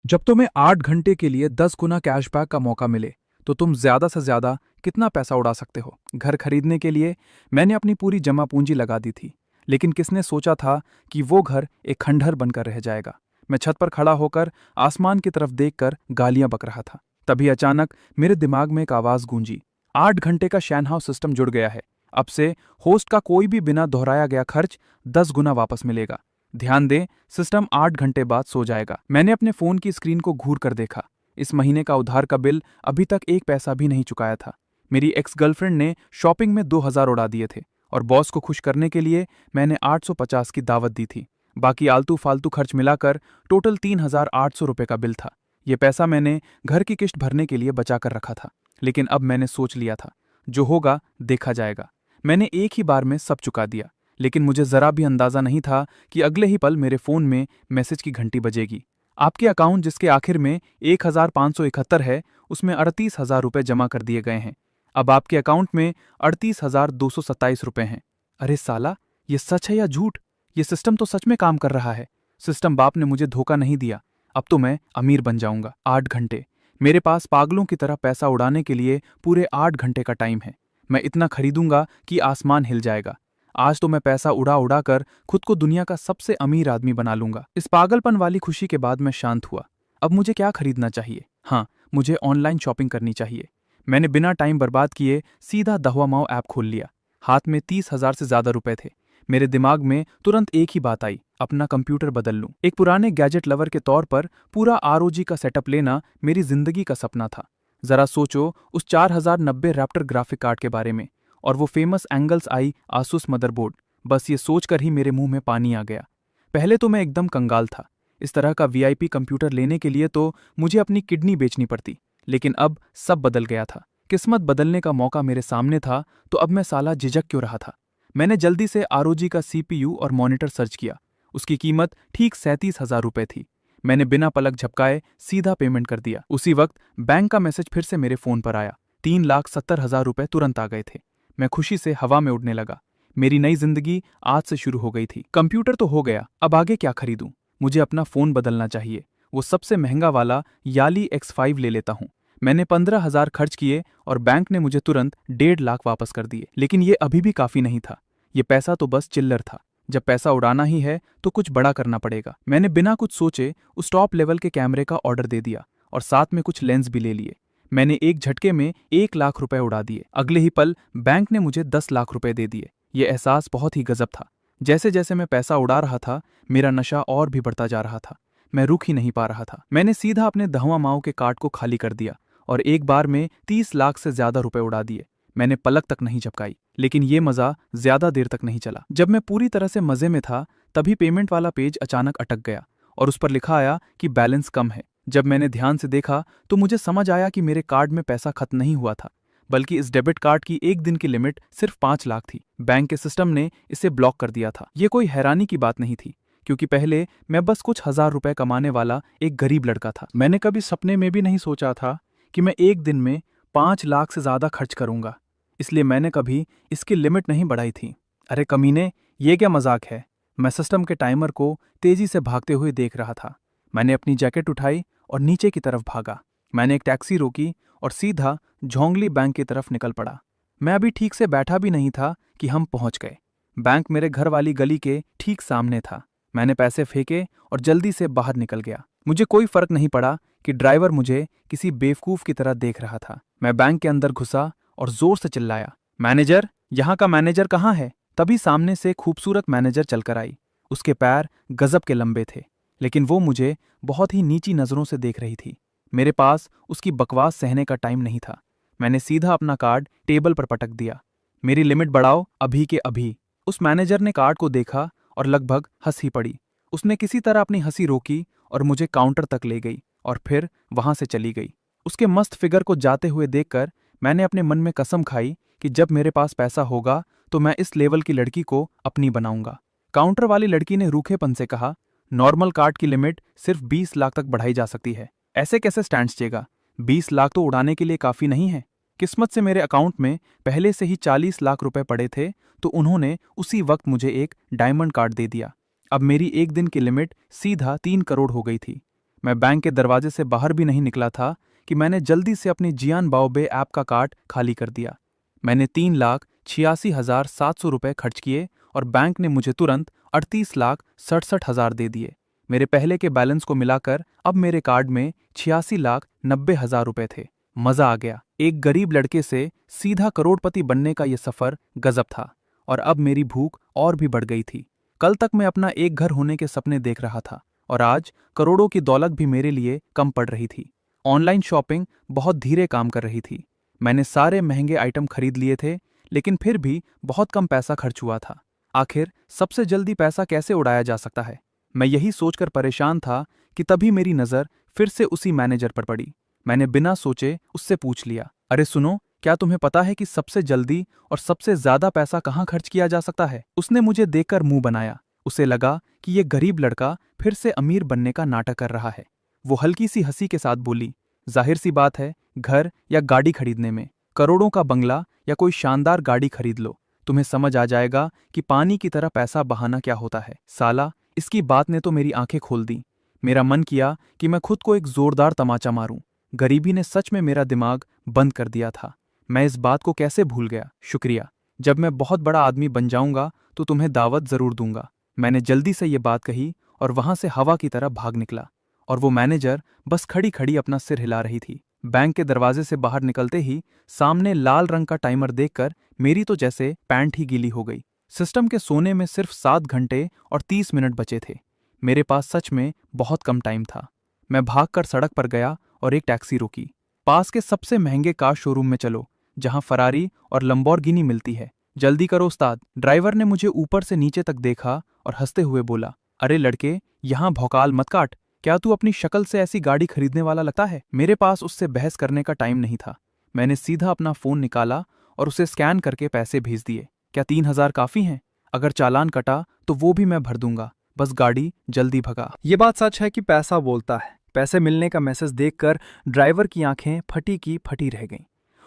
जब तुम्हें 8 घंटे के लिए 10 गुना कैशबैक का मौका मिले तो तुम ज्यादा से ज्यादा कितना पैसा उड़ा सकते हो। घर खरीदने के लिए मैंने अपनी पूरी जमा पूंजी लगा दी थी, लेकिन किसने सोचा था कि वो घर एक खंडहर बनकर रह जाएगा। मैं छत पर खड़ा होकर आसमान की तरफ देखकर गालियां बक रहा था। तभी अचानक मेरे दिमाग में एक आवाज गूंजी, 8 घंटे का शैनहाउ सिस्टम जुड़ गया है। अब से होस्ट का कोई भी बिना दोहराया गया खर्च 10 गुना वापस मिलेगा। ध्यान दें, सिस्टम 8 घंटे बाद सो जाएगा। मैंने अपने फोन की स्क्रीन को घूर कर देखा। इस महीने का उधार का बिल अभी तक एक पैसा भी नहीं चुकाया था। मेरी एक्स गर्लफ्रेंड ने शॉपिंग में 2000 उड़ा दिए थे और बॉस को खुश करने के लिए मैंने 850 की दावत दी थी। बाकी आलतू फालतू खर्च मिलाकर टोटल 3800 रुपए का बिल था। ये पैसा मैंने घर की किस्त भरने के लिए बचा कर रखा था, लेकिन अब मैंने सोच लिया था, जो होगा देखा जाएगा। मैंने एक ही बार में सब चुका दिया, लेकिन मुझे जरा भी अंदाजा नहीं था कि अगले ही पल मेरे फोन में मैसेज की घंटी बजेगी। आपके अकाउंट जिसके आखिर में 1571 है, उसमें 38,000 रुपये जमा कर दिए गए हैं। अब आपके अकाउंट में 38,227 रुपये हैं। अरे साला, ये सच है या झूठ? ये सिस्टम तो सच में काम कर रहा है। सिस्टम बाप ने मुझे धोखा नहीं दिया। अब तो मैं अमीर बन जाऊंगा। 8 घंटे, मेरे पास पागलों की तरह पैसा उड़ाने के लिए पूरे 8 घंटे का टाइम है। मैं इतना खरीदूंगा कि आसमान हिल जाएगा। आज तो मैं पैसा उड़ा उड़ा कर खुद को दुनिया का सबसे अमीर आदमी बना लूंगा। इस पागलपन वाली खुशी के बाद मैं शांत हुआ। अब मुझे क्या खरीदना चाहिए? हाँ, मुझे ऑनलाइन शॉपिंग करनी चाहिए। मैंने बिना टाइम बर्बाद किए सीधा दहवामाओ ऐप खोल लिया। हाथ में 30,000 से ज्यादा रुपए थे। मेरे दिमाग में तुरंत एक ही बात आई, अपना कंप्यूटर बदल लूं। एक पुराने गैजेट लवर के तौर पर पूरा आरओजी का सेटअप लेना मेरी जिंदगी का सपना था। जरा सोचो उस 4090 रैप्टर ग्राफिक कार्ड के बारे में, और वो फेमस एंगल्स आई आसूस मदरबोर्ड। बस ये सोचकर ही मेरे मुंह में पानी आ गया। पहले तो मैं एकदम कंगाल था। इस तरह का वीआईपी कंप्यूटर लेने के लिए तो मुझे अपनी किडनी बेचनी पड़ती। लेकिन अब सब बदल गया था। किस्मत बदलने का मौका मेरे सामने था, तो अब मैं साला झिझक क्यों रहा था। मैंने जल्दी से आरओजी का सीपीयू और मॉनिटर सर्च किया। उसकी कीमत ठीक 37,000 रुपए थी। मैंने बिना पलक झपकाए सीधा पेमेंट कर दिया। उसी वक्त बैंक का मैसेज फिर से मेरे फोन पर आया। 3,70,000 रुपए तुरंत आ गए थे। मैं खुशी से हवा में उड़ने लगा। मेरी नई जिंदगी आज से शुरू हो गई थी। कंप्यूटर तो हो गया, अब आगे क्या खरीदूं? मुझे अपना फोन बदलना चाहिए। वो सबसे महंगा वाला याली X5 ले लेता हूं। मैंने 15,000 खर्च किए और बैंक ने मुझे तुरंत 1.5 लाख वापस कर दिए। लेकिन ये अभी भी काफी नहीं था। ये पैसा तो बस चिल्लर था। जब पैसा उड़ाना ही है तो कुछ बड़ा करना पड़ेगा। मैंने बिना कुछ सोचे उस टॉप लेवल के कैमरे का ऑर्डर दे दिया और साथ में कुछ लेंस भी ले लिए। मैंने एक झटके में 1 लाख रुपए उड़ा दिए। अगले ही पल बैंक ने मुझे 10 लाख रुपए दे दिए। ये एहसास बहुत ही गजब था। जैसे जैसे मैं पैसा उड़ा रहा था, मेरा नशा और भी बढ़ता जा रहा था। मैं रुक ही नहीं पा रहा था। मैंने सीधा अपने दहवा माओ के कार्ड को खाली कर दिया और एक बार में 30 लाख से ज्यादा रुपए उड़ा दिए। मैंने पलक तक नहीं झपकाई। लेकिन ये मजा ज्यादा देर तक नहीं चला। जब मैं पूरी तरह से मजे में था, तभी पेमेंट वाला पेज अचानक अटक गया और उस पर लिखा आया कि बैलेंस कम है। जब मैंने ध्यान से देखा तो मुझे समझ आया कि मेरे कार्ड में पैसा खत्म नहीं हुआ था, बल्कि इस डेबिट कार्ड की एक दिन की लिमिट सिर्फ 5 लाख थी। बैंक के सिस्टम ने इसे ब्लॉक कर दिया था। ये कोई हैरानी की बात नहीं थी, क्योंकि पहले मैं बस कुछ हजार रुपए कमाने वाला एक गरीब लड़का था। मैंने कभी सपने में भी नहीं सोचा था कि मैं एक दिन में 5 लाख से ज्यादा खर्च करूंगा। इसलिए मैंने कभी इसकी लिमिट नहीं बढ़ाई थी। अरे कमीने, ये क्या मजाक है? मैं सिस्टम के टाइमर को तेजी से भागते हुए देख रहा था। मैंने अपनी जैकेट उठाई और नीचे की तरफ भागा। मैंने एक टैक्सी रोकी और सीधा झोंगली बैंक की तरफ निकल पड़ा। मैं अभी ठीक से बैठा भी नहीं था कि हम पहुंच गए। बैंक मेरे घर वाली गली के ठीक सामने था। मैंने पैसे फेंके और जल्दी से बाहर निकल गया। मुझे कोई फर्क नहीं पड़ा कि ड्राइवर मुझे किसी बेवकूफ की तरह देख रहा था। मैं बैंक के अंदर घुसा और जोर से चिल्लाया, मैनेजर, यहाँ का मैनेजर कहाँ है? तभी सामने से खूबसूरत मैनेजर चलकर आई। उसके पैर गजब के लंबे थे, लेकिन वो मुझे बहुत ही नीची नजरों से देख रही थी। मेरे पास उसकी बकवास सहने का टाइम नहीं था। मैंने सीधा अपना कार्ड टेबल पर पटक दिया। मेरी लिमिट बढ़ाओ अभी के अभी। उस मैनेजर ने कार्ड को देखा और लगभग हंस ही पड़ी। उसने किसी तरह अपनी हंसी रोकी और मुझे काउंटर तक ले गई और फिर वहां से चली गई। उसके मस्त फिगर को जाते हुए देखकर मैंने अपने मन में कसम खाई कि जब मेरे पास पैसा होगा तो मैं इस लेवल की लड़की को अपनी बनाऊंगा। काउंटर वाली लड़की ने रूखेपन से कहा, नॉर्मल कार्ड की लिमिट सिर्फ 20 लाख तक बढ़ाई जा सकती है। ऐसे कैसे स्टैंड चलेगा? 20 लाख तो उड़ाने के लिए काफी नहीं है। किस्मत से मेरे अकाउंट में पहले से ही 40 लाख रुपए पड़े थे, तो उन्होंने उसी वक्त मुझे एक डायमंड कार्ड दे दिया। अब मेरी एक दिन की लिमिट सीधा 3 करोड़ हो गई थी। मैं बैंक के दरवाजे से बाहर भी नहीं निकला था कि मैंने जल्दी से अपनी जियान बाओबे ऐप का कार्ड खाली कर दिया। मैंने 3,86,700 रुपये खर्च किए और बैंक ने मुझे तुरंत 38,67,000 दे दिए। मेरे पहले के बैलेंस को मिलाकर अब मेरे कार्ड में 86,90,000 रुपये थे। मजा आ गया। एक गरीब लड़के से सीधा करोड़पति बनने का यह सफर गजब था। और अब मेरी भूख और भी बढ़ गई थी। कल तक मैं अपना एक घर होने के सपने देख रहा था और आज करोड़ों की दौलत भी मेरे लिए कम पड़ रही थी। ऑनलाइन शॉपिंग बहुत धीरे काम कर रही थी। मैंने सारे महंगे आइटम खरीद लिए थे, लेकिन फिर भी बहुत कम पैसा खर्च हुआ था। आखिर सबसे जल्दी पैसा कैसे उड़ाया जा सकता है? मैं यही सोचकर परेशान था कि तभी मेरी नज़र फिर से उसी मैनेजर पर पड़ी। मैंने बिना सोचे उससे पूछ लिया, अरे सुनो, क्या तुम्हें पता है कि सबसे जल्दी और सबसे ज्यादा पैसा कहाँ खर्च किया जा सकता है? उसने मुझे देखकर मुंह बनाया। उसे लगा कि ये गरीब लड़का फिर से अमीर बनने का नाटक कर रहा है। वो हल्की सी हंसी के साथ बोली, जाहिर सी बात है, घर या गाड़ी खरीदने में। करोड़ों का बंगला या कोई शानदार गाड़ी खरीद लो, तुम्हें समझ आ जाएगा कि पानी की तरह पैसा बहाना क्या होता है। साला, इसकी बात ने तो मेरी आंखें खोल दी। मेरा मन किया कि मैं खुद को एक जोरदार तमाचा मारूं। गरीबी ने सच में मेरा दिमाग बंद कर दिया था। मैं इस बात को कैसे भूल गया? शुक्रिया। जब मैं बहुत बड़ा आदमी बन जाऊंगा तो तुम्हें दावत जरूर दूंगा। मैंने जल्दी से ये बात कही और वहां से हवा की तरह भाग निकला। और वो मैनेजर बस खड़ी खड़ी अपना सिर हिला रही थी। बैंक के दरवाजे से बाहर निकलते ही सामने लाल रंग का टाइमर देखकर मेरी तो जैसे पैंट ही गीली हो गई। सिस्टम के सोने में सिर्फ 7 घंटे और 30 मिनट बचे थे। मेरे पास सच में बहुत कम टाइम था। मैं भागकर सड़क पर गया और एक टैक्सी रोकी। पास के सबसे महंगे कार शोरूम में चलो, जहां फरारी और लंबोर्गिनी मिलती है। जल्दी करो उस्ताद। ड्राइवर ने मुझे ऊपर से नीचे तक देखा और हंसते हुए बोला, अरे लड़के, यहाँ भौकाल मत काट। क्या तू अपनी शक्ल से ऐसी गाड़ी खरीदने वाला लगता है? मेरे पास उससे बहस करने का टाइम नहीं था। मैंने सीधा अपना फोन निकाला और उसे स्कैन करके पैसे भेज दिए। क्या 3,000 काफी हैं? अगर चालान कटा तो वो भी मैं भर दूंगा। बस गाड़ी जल्दी भगा। ये बात सच है कि पैसा बोलता है। पैसे मिलने का मैसेज देखकर ड्राइवर की आंखें फटी की फटी रह गईं।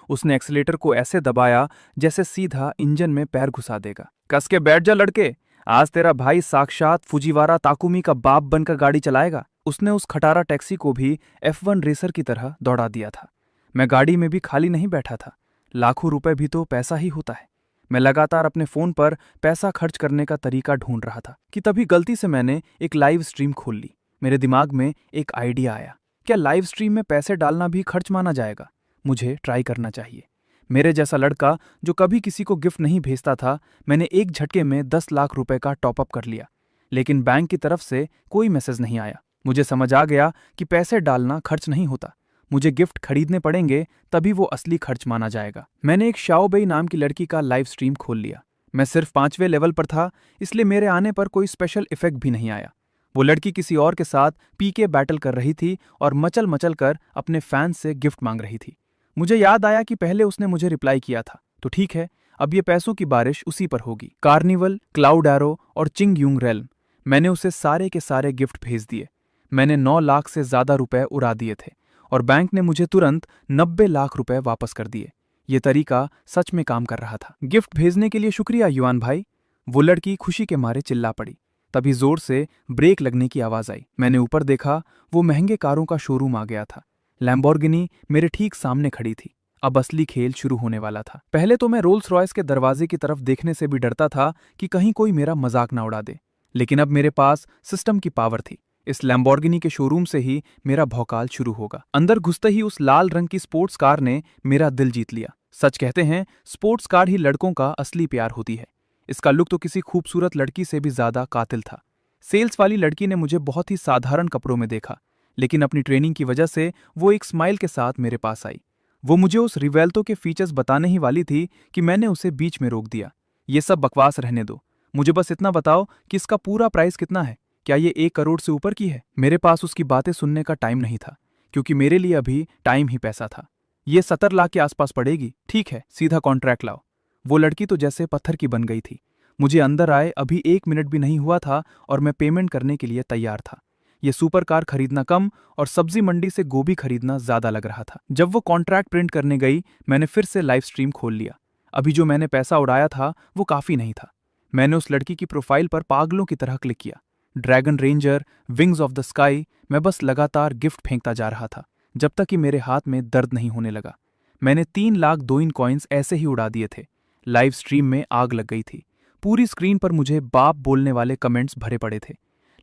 उसने एक्सीलेटर को ऐसे दबाया जैसे सीधा इंजन में पैर घुसा देगा। कस के बैठ जा लड़के, आज तेरा भाई साक्षात फुजीवारा ताकुमी का बाप बनकर गाड़ी चलाएगा। उसने उस खटारा टैक्सी को भी F1 रेसर की तरह दौड़ा दिया था। मैं गाड़ी में भी खाली नहीं बैठा था। लाखों रुपए भी तो पैसा ही होता है। मैं लगातार अपने फोन पर पैसा खर्च करने का तरीका ढूंढ रहा था कि तभी गलती से मैंने एक लाइव स्ट्रीम खोल ली। मेरे दिमाग में एक आइडिया आया। क्या लाइव स्ट्रीम में पैसे डालना भी खर्च माना जाएगा? मुझे ट्राई करना चाहिए। मेरे जैसा लड़का जो कभी किसी को गिफ्ट नहीं भेजता था, मैंने एक झटके में 10 लाख रुपए का टॉपअप कर लिया। लेकिन बैंक की तरफ से कोई मैसेज नहीं आया। मुझे समझ आ गया कि पैसे डालना खर्च नहीं होता। मुझे गिफ्ट खरीदने पड़ेंगे, तभी वो असली खर्च माना जाएगा। मैंने एक शाओबेई नाम की लड़की का लाइव स्ट्रीम खोल लिया। मैं सिर्फ 5वें लेवल पर था, इसलिए मेरे आने पर कोई स्पेशल इफेक्ट भी नहीं आया। वो लड़की किसी और के साथ पीके बैटल कर रही थी और मचल मचल कर अपने फैंस से गिफ्ट मांग रही थी। मुझे याद आया कि पहले उसने मुझे रिप्लाई किया था, तो ठीक है, अब ये पैसों की बारिश उसी पर होगी। कार्निवल, क्लाउड एरो और चिंग यूंग रेल्म, मैंने उसे सारे के सारे गिफ्ट भेज दिए। मैंने 9 लाख से ज्यादा रुपए उड़ा दिए थे और बैंक ने मुझे तुरंत 90 लाख रुपए वापस कर दिए। ये तरीका सच में काम कर रहा था। गिफ्ट भेजने के लिए शुक्रिया युआन भाई। वो लड़की खुशी के मारे चिल्ला पड़ी। तभी जोर से ब्रेक लगने की आवाज आई। मैंने ऊपर देखा, वो महंगे कारों का शोरूम आ गया था। लैम्बोर्गिनी मेरे ठीक सामने खड़ी थी। अब असली खेल शुरू होने वाला था। पहले तो मैं रोल्स रॉयस के दरवाजे की तरफ देखने से भी डरता था कि कहीं कोई मेरा मजाक ना उड़ा दे, लेकिन अब मेरे पास सिस्टम की पावर थी। इस लैम्बोर्गिनी के शोरूम से ही मेरा भौकाल शुरू होगा। अंदर घुसते ही उस लाल रंग की स्पोर्ट्स कार ने मेरा दिल जीत लिया। सच कहते हैं, स्पोर्ट्स कार ही लड़कों का असली प्यार होती है। इसका लुक तो किसी खूबसूरत लड़की से भी ज्यादा कातिल था। सेल्स वाली लड़की ने मुझे बहुत ही साधारण कपड़ों में देखा, लेकिन अपनी ट्रेनिंग की वजह से वो एक स्माइल के साथ मेरे पास आई। वो मुझे उस रिवेल्टो के फीचर्स बताने ही वाली थी कि मैंने उसे बीच में रोक दिया। ये सब बकवास रहने दो, मुझे बस इतना बताओ कि इसका पूरा प्राइस कितना है। क्या ये 1 करोड़ से ऊपर की है? मेरे पास उसकी बातें सुनने का टाइम नहीं था, क्योंकि मेरे लिए अभी टाइम ही पैसा था। ये 70 लाख के आसपास पड़ेगी। ठीक है, सीधा कॉन्ट्रैक्ट लाओ। वो लड़की तो जैसे पत्थर की बन गई थी। मुझे अंदर आए अभी 1 मिनट भी नहीं हुआ था और मैं पेमेंट करने के लिए तैयार था। ये सुपर कार खरीदना कम और सब्जी मंडी से गोभी खरीदना ज्यादा लग रहा था। जब वो कॉन्ट्रैक्ट प्रिंट करने गई, मैंने फिर से लाइव स्ट्रीम खोल लिया। अभी जो मैंने पैसा उड़ाया था वो काफी नहीं था। मैंने उस लड़की की प्रोफाइल पर पागलों की तरह क्लिक किया। Dragon ranger, wings of the sky, मैं बस लगातार गिफ्ट फेंकता जा रहा था जब तक कि मेरे हाथ में दर्द नहीं होने लगा। मैंने 3 लाख दोइन कॉइन्स ऐसे ही उड़ा दिए थे। लाइव स्ट्रीम में आग लग गई थी। पूरी स्क्रीन पर मुझे बाप बोलने वाले कमेंट्स भरे पड़े थे,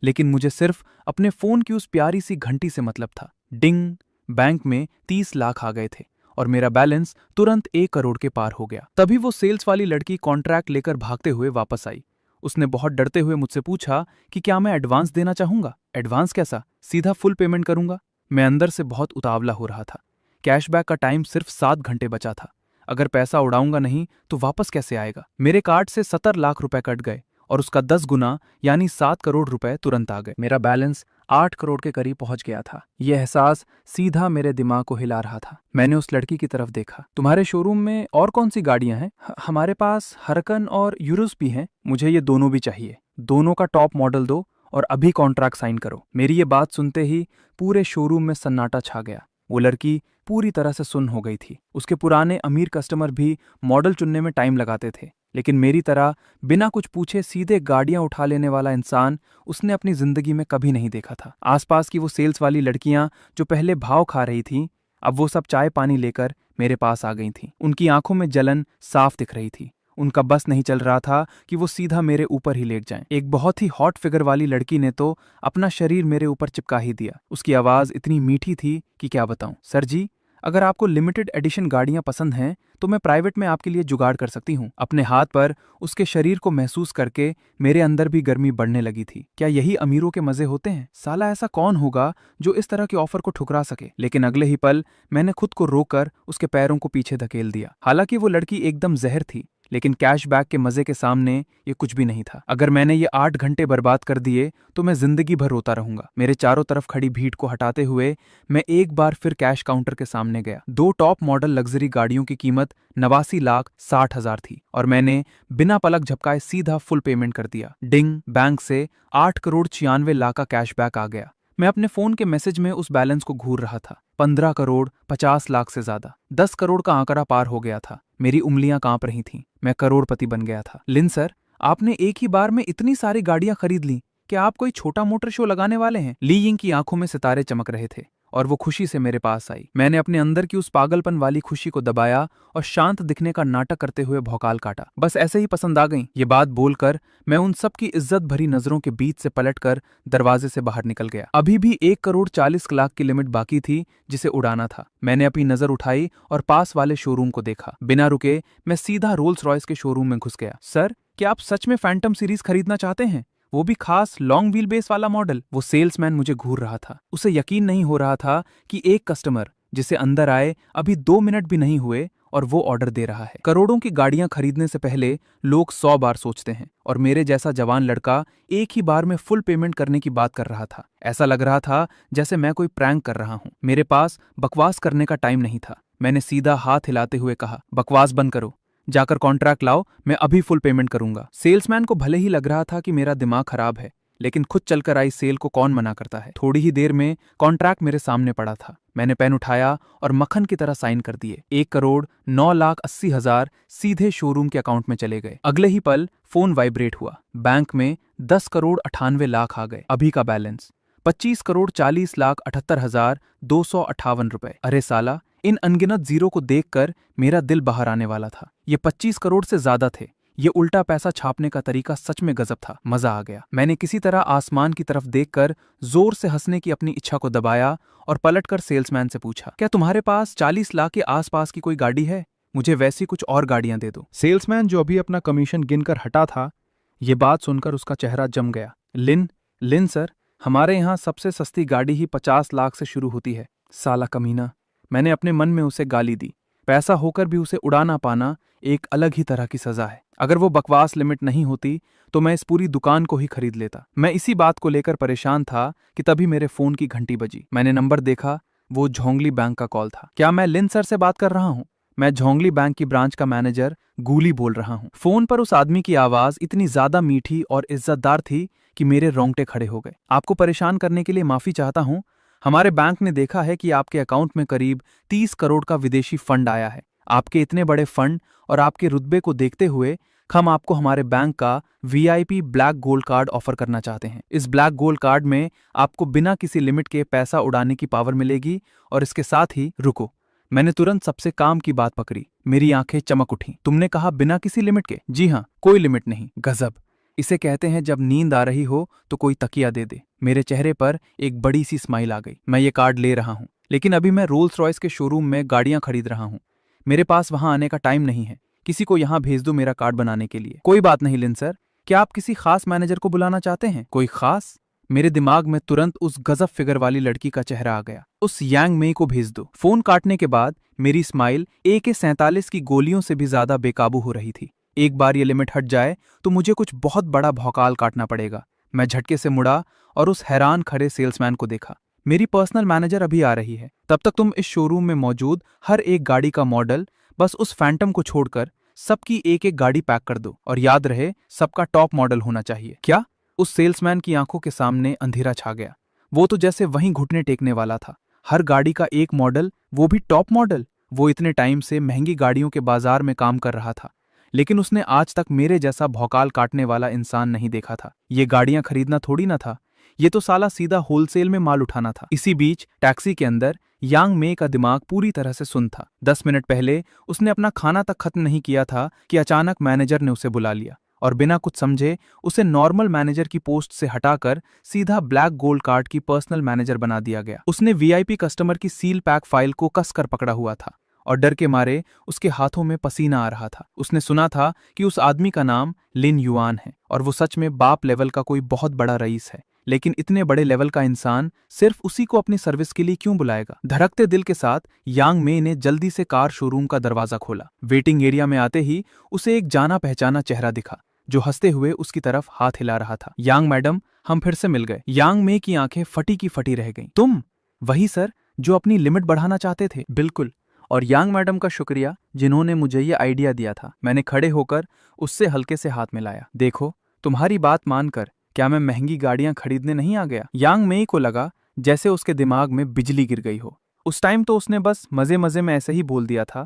लेकिन मुझे सिर्फ अपने फोन की उस प्यारी सी घंटी से मतलब था। डिंग! बैंक में 30 लाख आ गए थे और मेरा बैलेंस तुरंत 1 करोड़ के पार हो गया। तभी वो सेल्स वाली लड़की कॉन्ट्रैक्ट लेकर भागते हुए वापस आई। उसने बहुत डरते हुए मुझसे पूछा कि क्या मैं एडवांस देना चाहूंगा। एडवांस कैसा? सीधा फुल पेमेंट करूंगा। मैं अंदर से बहुत उतावला हो रहा था। कैशबैक का टाइम सिर्फ 7 घंटे बचा था। अगर पैसा उड़ाऊंगा नहीं तो वापस कैसे आएगा? मेरे कार्ड से 70 लाख रुपए कट गए और उसका 10 गुना यानी 7 करोड़ रुपए तुरंत आ गए। मेरा बैलेंस 8 करोड़ के करीब पहुंच गया था। यह एहसास सीधा मेरे दिमाग को हिला रहा था। मैंने उस लड़की की तरफ देखा। तुम्हारे शोरूम में और कौन सी गाड़ियां हैं? हमारे पास हरकन और यूरुस भी हैं। मुझे ये दोनों भी चाहिए। दोनों का टॉप मॉडल दो और अभी कॉन्ट्रैक्ट साइन करो। मेरी ये बात सुनते ही पूरे शोरूम में सन्नाटा छा गया। वो लड़की पूरी तरह से सुन्न हो गई थी। उसके पुराने अमीर कस्टमर भी मॉडल चुनने में टाइम लगाते थे, लेकिन मेरी तरह बिना कुछ पूछे सीधे गाड़ियां उठा लेने वाला इंसान उसने अपनी जिंदगी में कभी नहीं देखा था। आसपास की वो सेल्स वाली लड़कियां जो पहले भाव खा रही थीं, अब वो सब चाय पानी लेकर मेरे पास आ गई थीं। उनकी आंखों में जलन साफ दिख रही थी। उनका बस नहीं चल रहा था कि वो सीधा मेरे ऊपर ही लेट जाएं। एक बहुत ही हॉट फिगर वाली लड़की ने तो अपना शरीर मेरे ऊपर चिपका ही दिया। उसकी आवाज इतनी मीठी थी कि क्या बताऊं। सर जी, अगर आपको लिमिटेड एडिशन गाड़ियां पसंद हैं तो मैं प्राइवेट में आपके लिए जुगाड़ कर सकती हूँ। अपने हाथ पर उसके शरीर को महसूस करके मेरे अंदर भी गर्मी बढ़ने लगी थी। क्या यही अमीरों के मजे होते हैं? साला ऐसा कौन होगा जो इस तरह के ऑफर को ठुकरा सके? लेकिन अगले ही पल मैंने खुद को रोककर उसके पैरों को पीछे धकेल दिया। हालांकि वो लड़की एकदम जहर थी, लेकिन कैशबैक के मजे के सामने ये कुछ भी नहीं था। अगर मैंने ये 8 घंटे बर्बाद कर दिए तो मैं जिंदगी भर रोता रहूंगा। मेरे चारों तरफ खड़ी भीड़ को हटाते हुए मैं एक बार फिर कैश काउंटर के सामने गया। 2 टॉप मॉडल लग्जरी गाड़ियों की कीमत 89,60,000 थी और मैंने बिना पलक झपकाए सीधा फुल पेमेंट कर दिया। डिंग! बैंक से 8 करोड़ 96 लाख का कैशबैक आ गया। मैं अपने फोन के मैसेज में उस बैलेंस को घूर रहा था। 15 करोड़ 50 लाख से ज्यादा। 10 करोड़ का आंकड़ा पार हो गया था। मेरी उंगलियां कांप रही थीं। मैं करोड़पति बन गया था। लिन सर, आपने एक ही बार में इतनी सारी गाड़ियां खरीद ली। क्या आप कोई छोटा मोटर शो लगाने वाले हैं? ली यिंग की आंखों में सितारे चमक रहे थे और वो खुशी से मेरे पास आई। मैंने अपने अंदर की उस पागलपन वाली खुशी को दबाया और शांत दिखने का नाटक करते हुए भौकाल काटा। बस ऐसे ही पसंद आ गई। ये बात बोलकर मैं उन सब की इज्जत भरी नजरों के बीच से पलटकर दरवाजे से बाहर निकल गया। अभी भी 1 करोड़ 40 लाख की लिमिट बाकी थी जिसे उड़ाना था। मैंने अपनी नजर उठाई और पास वाले शोरूम को देखा। बिना रुके मैं सीधा रोल्स रॉयस के शोरूम में घुस गया। सर, क्या आप सच में फैंटम सीरीज खरीदना चाहते हैं? वो भी खास लॉन्ग व्हील बेस वाला मॉडल? वो सेल्समैन मुझे घूर रहा था। उसे यकीन नहीं हो रहा था कि एक कस्टमर जिसे अंदर आए अभी 2 मिनट भी नहीं हुए और वो ऑर्डर दे रहा है। करोड़ों की गाड़ियां खरीदने से पहले लोग 100 बार सोचते हैं और मेरे जैसा जवान लड़का एक ही बार में फुल पेमेंट करने की बात कर रहा था। ऐसा लग रहा था जैसे मैं कोई प्रैंक कर रहा हूं। मेरे पास बकवास करने का टाइम नहीं था। मैंने सीधा हाथ हिलाते हुए कहा, बकवास बंद करो, जाकर कॉन्ट्रैक्ट लाओ, मैं अभी फुल पेमेंट करूंगा। सेल्समैन को भले ही लग रहा था कि मेरा दिमाग खराब है, लेकिन खुद चलकर आई सेल को कौन मना करता है। थोड़ी ही देर में कॉन्ट्रैक्ट मेरे सामने पड़ा था। मैंने पेन उठाया और मक्खन की तरह साइन कर दिए। 1 करोड़ 9,80,000 सीधे शोरूम के अकाउंट में चले गए। अगले ही पल फोन वाइब्रेट हुआ। बैंक में 10 करोड़ 98 लाख आ गए। अभी का बैलेंस 25 करोड़ 40,78,258 रुपए। अरे साला, इन अनगिनत जीरो को देखकर मेरा दिल बाहर आने वाला था। ये 25 करोड़ से ज्यादा थे। ये उल्टा पैसा छापने का तरीका सच में गजब था। मजा आ गया। मैंने किसी तरह आसमान की तरफ देखकर जोर से हंसने की अपनी इच्छा को दबाया और पलटकर सेल्समैन से पूछा, क्या तुम्हारे पास 40 लाख के आसपास की कोई गाड़ी है? मुझे वैसी कुछ और गाड़ियां दे दो। सेल्समैन जो अभी अपना कमीशन गिनकर हटा था, ये बात सुनकर उसका चेहरा जम गया। लिन सर, हमारे यहाँ सबसे सस्ती गाड़ी ही 50 लाख से शुरू होती है। साला कमीना, मैंने अपने मन में उसे गाली दी। पैसा होकर भी उसे उड़ा ना पाना एक अलग ही तरह की सजा है। अगर वो बकवास लिमिट नहीं होती तो मैं इस पूरी दुकान को ही खरीद लेता। मैं इसी बात को लेकर परेशान था कि तभी मेरे फोन की घंटी बजी। मैंने नंबर देखा, वो झोंगली बैंक का कॉल था। क्या मैं लिन सर से बात कर रहा हूँ? मैं झोंगली बैंक की ब्रांच का मैनेजर गूली बोल रहा हूँ। फोन पर उस आदमी की आवाज इतनी ज्यादा मीठी और इज्जतदार थी कि मेरे रोंगटे खड़े हो गए। आपको परेशान करने के लिए माफी चाहता हूँ। हमारे बैंक ने देखा है कि आपके अकाउंट में करीब 30 करोड़ का विदेशी फंड आया है। आपके इतने बड़े फंड और आपके रुतबे को देखते हुए हम आपको हमारे बैंक का VIP black gold card offer करना चाहते हैं। इस ब्लैक गोल्ड कार्ड में आपको बिना किसी लिमिट के पैसा उड़ाने की पावर मिलेगी और इसके साथ ही रुको, मैंने तुरंत सबसे काम की बात पकड़ी। मेरी आंखें चमक उठी। तुमने कहा बिना किसी लिमिट के? जी हाँ, कोई लिमिट नहीं। गजब। इसे कहते हैं जब नींद आ रही हो तो कोई तकिया दे दे। मेरे चेहरे पर एक बड़ी सी स्माइल आ गई। मैं ये कार्ड ले रहा हूँ, लेकिन अभी मैं रोल्स रॉयस के शोरूम में गाड़ियां खरीद रहा हूँ। मेरे पास वहां आने का टाइम नहीं है। किसी को यहाँ भेज दो मेरा कार्ड बनाने के लिए। कोई बात नहीं लिन सर, क्या आप किसी खास मैनेजर को बुलाना चाहते हैं? कोई खास? मेरे दिमाग में तुरंत उस गजब फिगर वाली लड़की का चेहरा आ गया। उस यांग मेई को भेज दो। फोन काटने के बाद मेरी स्माइल AK-47 की गोलियों से भी ज्यादा बेकाबू हो रही थी। एक बार ये लिमिट हट जाए तो मुझे कुछ बहुत बड़ा भौकाल काटना पड़ेगा। मैं झटके से मुड़ा और उस हैरान खड़े सेल्समैन को देखा। मेरी पर्सनल मैनेजर अभी आ रही है। तब तक तुम इस शोरूम में मौजूद हर एक गाड़ी का मॉडल, बस उस फैंटम को छोड़कर सबकी एक एक गाड़ी पैक कर दो, और याद रहे सबका टॉप मॉडल होना चाहिए। क्या? उस सेल्समैन की आंखों के सामने अंधेरा छा गया। वो तो जैसे वहीं घुटने टेकने वाला था। हर गाड़ी का एक मॉडल, वो भी टॉप मॉडल। वो इतने टाइम से महंगी गाड़ियों के बाजार में काम कर रहा था, लेकिन उसने आज तक मेरे जैसा भौकाल काटने वाला इंसान नहीं देखा था। ये गाड़ियां खरीदना थोड़ी ना था, ये तो साला सीधा होलसेल में माल उठाना था। इसी बीच टैक्सी के अंदर यांग मे का दिमाग पूरी तरह से सुन्न था। 10 मिनट पहले उसने अपना खाना तक खत्म नहीं किया था कि अचानक मैनेजर ने उसे बुला लिया और बिना कुछ समझे उसे नॉर्मल मैनेजर की पोस्ट से हटाकर सीधा ब्लैक गोल्ड कार्ड की पर्सनल मैनेजर बना दिया गया। उसने वीआईपी कस्टमर की सील पैक फाइल को कसकर पकड़ा हुआ था और डर के मारे उसके हाथों में पसीना आ रहा था। उसने सुना था कि उस आदमी का नाम लिन युआन है और वो सच में बाप लेवल का कोई बहुत बड़ा रईस है, लेकिन इतने बड़े लेवल का इंसान सिर्फ उसी को अपनी सर्विस के लिए क्यों बुलाएगा? धड़कते दिल के साथ यांग मे ने जल्दी से कार शोरूम का दरवाजा खोला। वेटिंग एरिया में आते ही उसे एक जाना पहचाना चेहरा दिखा जो हंसते हुए उसकी तरफ हाथ हिला रहा था। यांग मैडम, हम फिर से मिल गए। यांग मे की आंखें फटी की फटी रह गईं। तुम? वही सर जो अपनी लिमिट बढ़ाना चाहते थे। बिल्कुल, और यांग मैडम का शुक्रिया जिन्होंने मुझे ये आइडिया दिया था। मैंने खड़े होकर उससे हल्के से हाथ मिलाया। देखो, तुम्हारी बात मानकर क्या मैं महंगी गाड़ियां खरीदने नहीं आ गया? यांग मेई को लगा जैसे उसके दिमाग में बिजली गिर गई हो। उस टाइम तो उसने बस मजे मजे में ऐसे ही बोल दिया था।